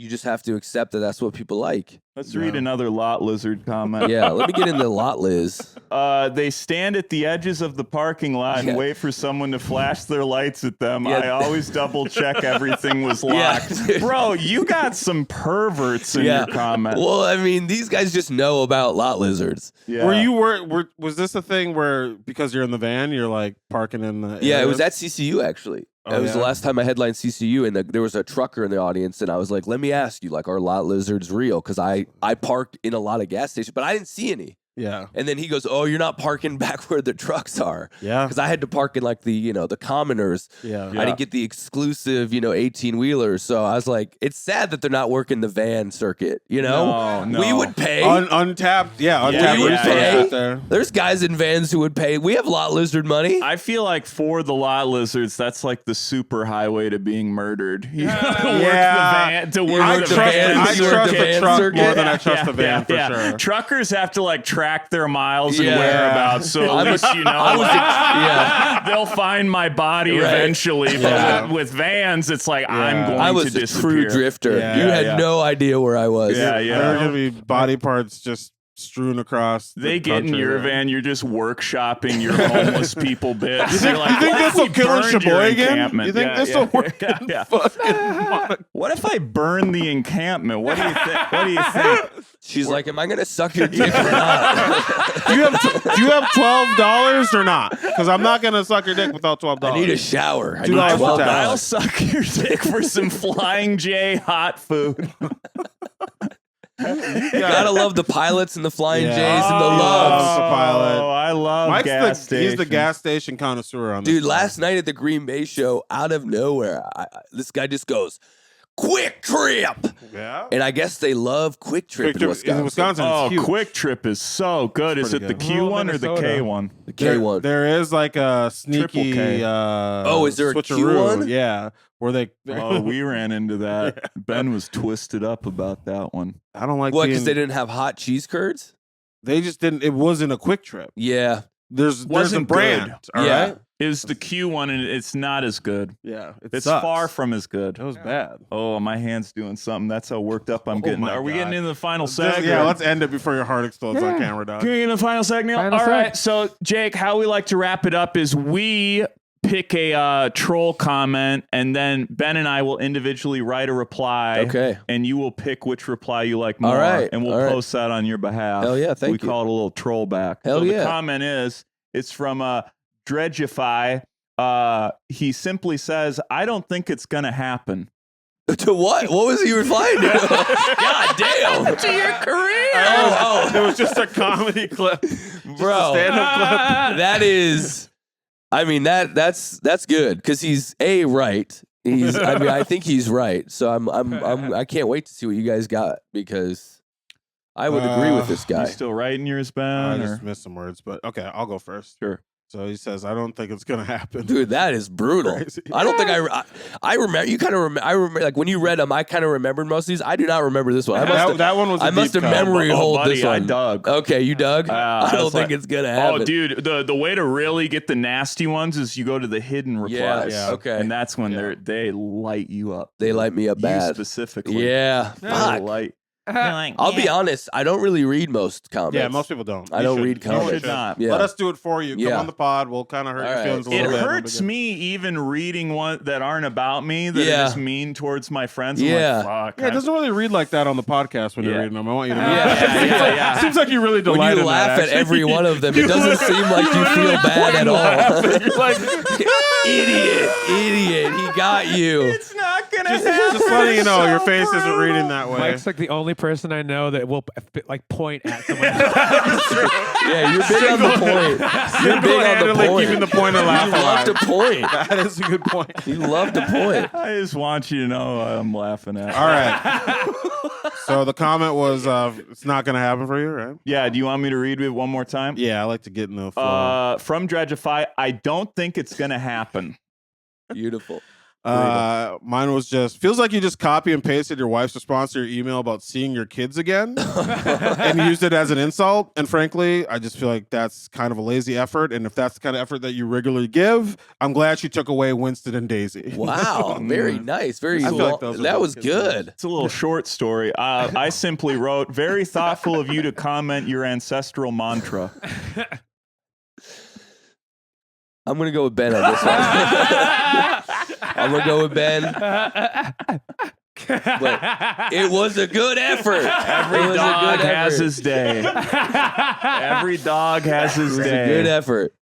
you just have to accept that that's what people like. Let's read another lot lizard comment. Yeah, let me get into lot Liz. They stand at the edges of the parking lot and wait for someone to flash their lights at them. Yeah. I always double check everything was locked. Yeah. Bro, you got some perverts in your comment. Well, I mean, these guys just know about lot lizards. Yeah. Was this a thing where because you're in the van, you're like parking in the Yeah, it areas? was at CCU actually. Oh, It was the yeah? last time I headlined CCU, and there was a trucker in the audience, and I was like, "Let me ask you, like, are lot lizards real?" Because I parked in a lot of gas stations, but I didn't see any. Yeah. And then he goes, "Oh, you're not parking back where the trucks are." Yeah. Because I had to park in like the commoners. Yeah. I didn't get the exclusive, 18-wheelers. So I was like, it's sad that they're not working the van circuit. No. We would pay. Untapped. Yeah. Untapped. we would resource pay. out there. There's guys in vans who would pay. We have lot lizard money. I feel like for the lot lizards, that's like the super highway to being murdered. You gotta work Yeah. the van to work I the trust, van. I You work trust the the van truck circuit? more than I trust the van for sure. Truckers have to like track their miles and Yeah. whereabouts, so at least yeah. they'll find my body Right. eventually. Yeah. But with vans, it's like I'm going I to was a disappear. true drifter. Yeah. You had Yeah. no idea where I was. Yeah, There are yeah. gonna be body parts just strewn across. They the get in country. your van, you're just workshopping your homeless people bits. You think, You're like, you think what this if will we kill in burned your Sheboygan? encampment? You think Yeah, this yeah, will work yeah, in yeah. fucking What if I burn the encampment? What do you think? What do you think? She's like, "Am I gonna suck your dick or not?" do you have $12 or not? Because I'm not gonna suck your dick without $12. I need a shower. I $2 need a $12. towel. I'll suck your dick for some Flying J hot food. You gotta love the pilots and the Flying Yeah. J's and the Oh. loves. the pilot. Oh, I love Mike's gas he's stations. the gas station connoisseur on this. Dude, show. last night at the Green Bay show, out of nowhere, this guy just goes, "Quick Trip," Yeah. and I guess they love Quick Trip, in Wisconsin. In Wisconsin, Oh, it's huge. Quick Trip is so good. Is it pretty the good. Q Oh, one or the Minnesota. K one? The There- K1. There is like a sneaky. K. Is there a switcheroo. Q1? Yeah, where they. Oh, we ran into that. Ben was twisted up about that one. I don't like. What? being- Because they didn't have hot cheese curds? They just didn't. It wasn't a Quick Trip. Yeah. There's a Wasn't brand. good. All Yeah. right. Is the Q one, and it's not as good. Yeah. It It's sucks. far from as good. It was bad. Oh, my hand's doing something. That's how worked up I'm Oh getting. my Are we God. getting into the final This- segment? yeah, let's end it before your heart explodes on camera, dog. Can we get into the final segment? Final All seg. right. So, Jake, how we like to wrap it up is we pick a troll comment, and then Ben and I will individually write a reply. Okay. And you will pick which reply you like more. All right, And we'll all right. post that on your behalf. Hell yeah, thank we you. call it a little troll back. Hell so yeah. The comment is, it's from Dredgify. He simply says, I don't think it's going to happen. To what? What was he replying to? God damn. To your career. Oh, It was just a comedy clip. bro. Stand-up clip. That is, I mean, that's good because he's right. I think he's right. So I can't wait to see what you guys got because I would agree with this You guy. still writing yours, Ben? I or- just missed some words, but okay, I'll go first. Sure. So he says, I don't think it's going to happen. Dude, that is brutal. Crazy. I don't think I remember. You kind of remember. I remember like when you read them. I kind of remembered most of these. I do not remember this one. That one was a I must deep have cut. memory Oh, hold buddy, this one. I dug. Okay, you dug. I don't was think like- it's gonna happen. Oh, dude, the way to really get the nasty ones is you go to the hidden replies. Yeah. Okay. And that's when they light you up. They light me up You bad. specifically. Yeah. They Fuck. light. I'll be honest. I don't really read most comments. Yeah, most people don't. I You don't should. read You comments. should not. Yeah. Let us do it for you. Come Yeah. on the pod. We'll kind of hurt All your right. feelings a It little bit. hurts me even reading one that aren't about me that Yeah. are just mean towards my friends. I'm Yeah. like, fuck. Yeah, it doesn't really read like that on the podcast when you're Yeah. reading them. I want you to know. Yeah. Seems like you really When delight you in laugh that, at actually. every one of them, it doesn't seem like you feel bad at all. You're like, Idiot. He got you. It's not going to happen. just letting you know, your So face isn't brutal. reading that way. Mike's like the only person I know that will like point at someone. Yeah, you're big on the point. You're big on the Single-handedly point. keeping the point of laugh You love alive. to point. That is a good point. You love to point. I just want you to know I'm laughing at. All right. So the comment was, it's not going to happen for you, right? Yeah, do you want me to read it one more time? Yeah, I like to get in the flow. From Dredgify, I don't think it's going to happen. Beautiful. Mine was just feels like you just copy and pasted your wife's response to your email about seeing your kids again and used it as an insult. And frankly, I just feel like that's kind of a lazy effort. And if that's the kind of effort that you regularly give, I'm glad she took away Winston and Daisy. Wow, very nice. Very I feel like those are that the was kids' good. It's a little short story. I simply wrote, very thoughtful of you to comment your ancestral mantra. I'm gonna go with Ben on this one. I'm gonna go with Ben. But it was a good effort. Every dog has his day. Every dog has his It was day. a good effort.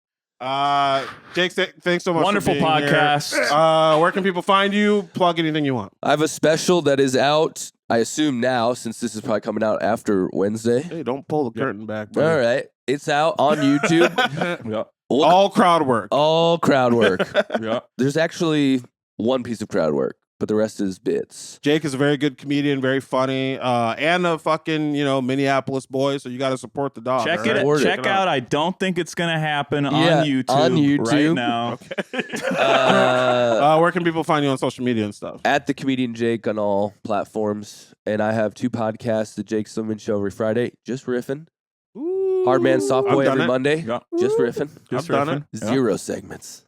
Jake, thanks so much. Wonderful for being podcast. Here. Where can people find you? Plug anything you want. I have a special that is out, I assume now, since this is probably coming out after Wednesday. Hey, don't pull the curtain back. Buddy. All right. It's out on YouTube. Yeah. All crowd work. All crowd work. Yeah. There's actually one piece of crowd work, but the rest is bits. Jake is a very good comedian, very funny, and a fucking, Minneapolis boy, so you got to support the dog. Check all right? it. Check out. I don't think it's gonna happen on Yeah, YouTube. on YouTube. Right now. Where can people find you on social media and stuff? At the Comedian Jake on all platforms. And I have 2 podcasts, The Jake Silberman Show every Friday, just riffing. Hard Man Soft Boy every Monday, Yeah. just riffing. I've done it. 0 segments.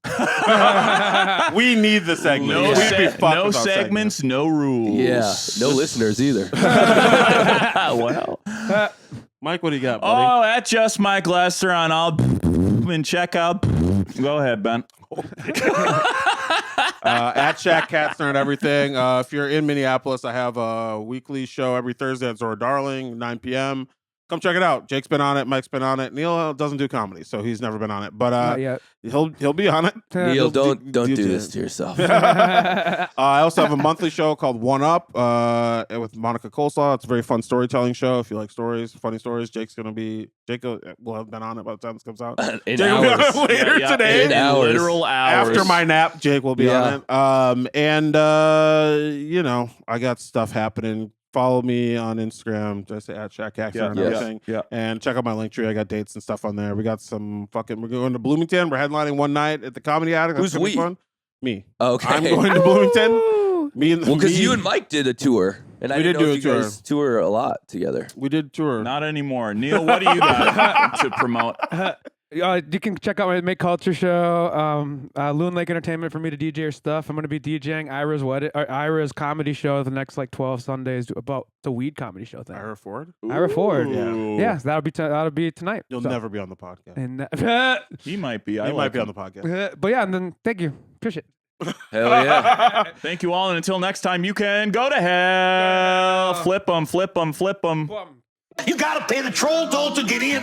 We need the segment. No, We'd be fucked no without segments, no rules. Yeah, no listeners either. Well. Mike, what do you got, buddy? Oh, at just Mike Lester on all and check out. Go ahead, Ben. At Shaq Katzner and everything. If you're in Minneapolis, I have a weekly show every Thursday at Zora Darling, 9 p.m. Come check it out. Jake's been on it. Mike's been on it. Neil doesn't do comedy, so he's never been on it. But Not yet. he'll be on it. Neil, don't do it. this to yourself. I also have a monthly show called One Up with Monica Coleslaw. It's a very fun storytelling show. If you like stories, funny stories, Jake will have been on it by the time this comes out. In Jake will be on hours. it later today. In hours. Literal hours. After my nap, Jake will be Yeah. on it. I got stuff happening. Follow me on Instagram, just at Shaq Katzner and everything. Yeah. And check out my link tree. I got dates and stuff on there. We got we're going to Bloomington. We're headlining one night at the Comedy Attic. That's Who's gonna be we? fun. Me. Okay. I'm going to Bloomington. Me and Well, because me- you and Mike did a tour, and I We didn't did know do if a you tour. guys tour a lot together. We did tour. Not anymore. Neil, what do you got to promote? You can check out my Make Culture show, Loon Lake Entertainment for me to DJ your stuff. I'm going to be DJing Ira's comedy show the next 12 Sundays about the weed comedy show thing. Ira Ford. Ira Ford. Ooh. Yeah, so that'll be tonight. You'll So- never be on the podcast. And He might be. You I might like be on him. the podcast. but yeah, and then thank you. Appreciate it. Hell yeah. Thank you all, and until next time, you can go to hell. Flip them, flip them, flip them. You gotta pay the troll toll to get in.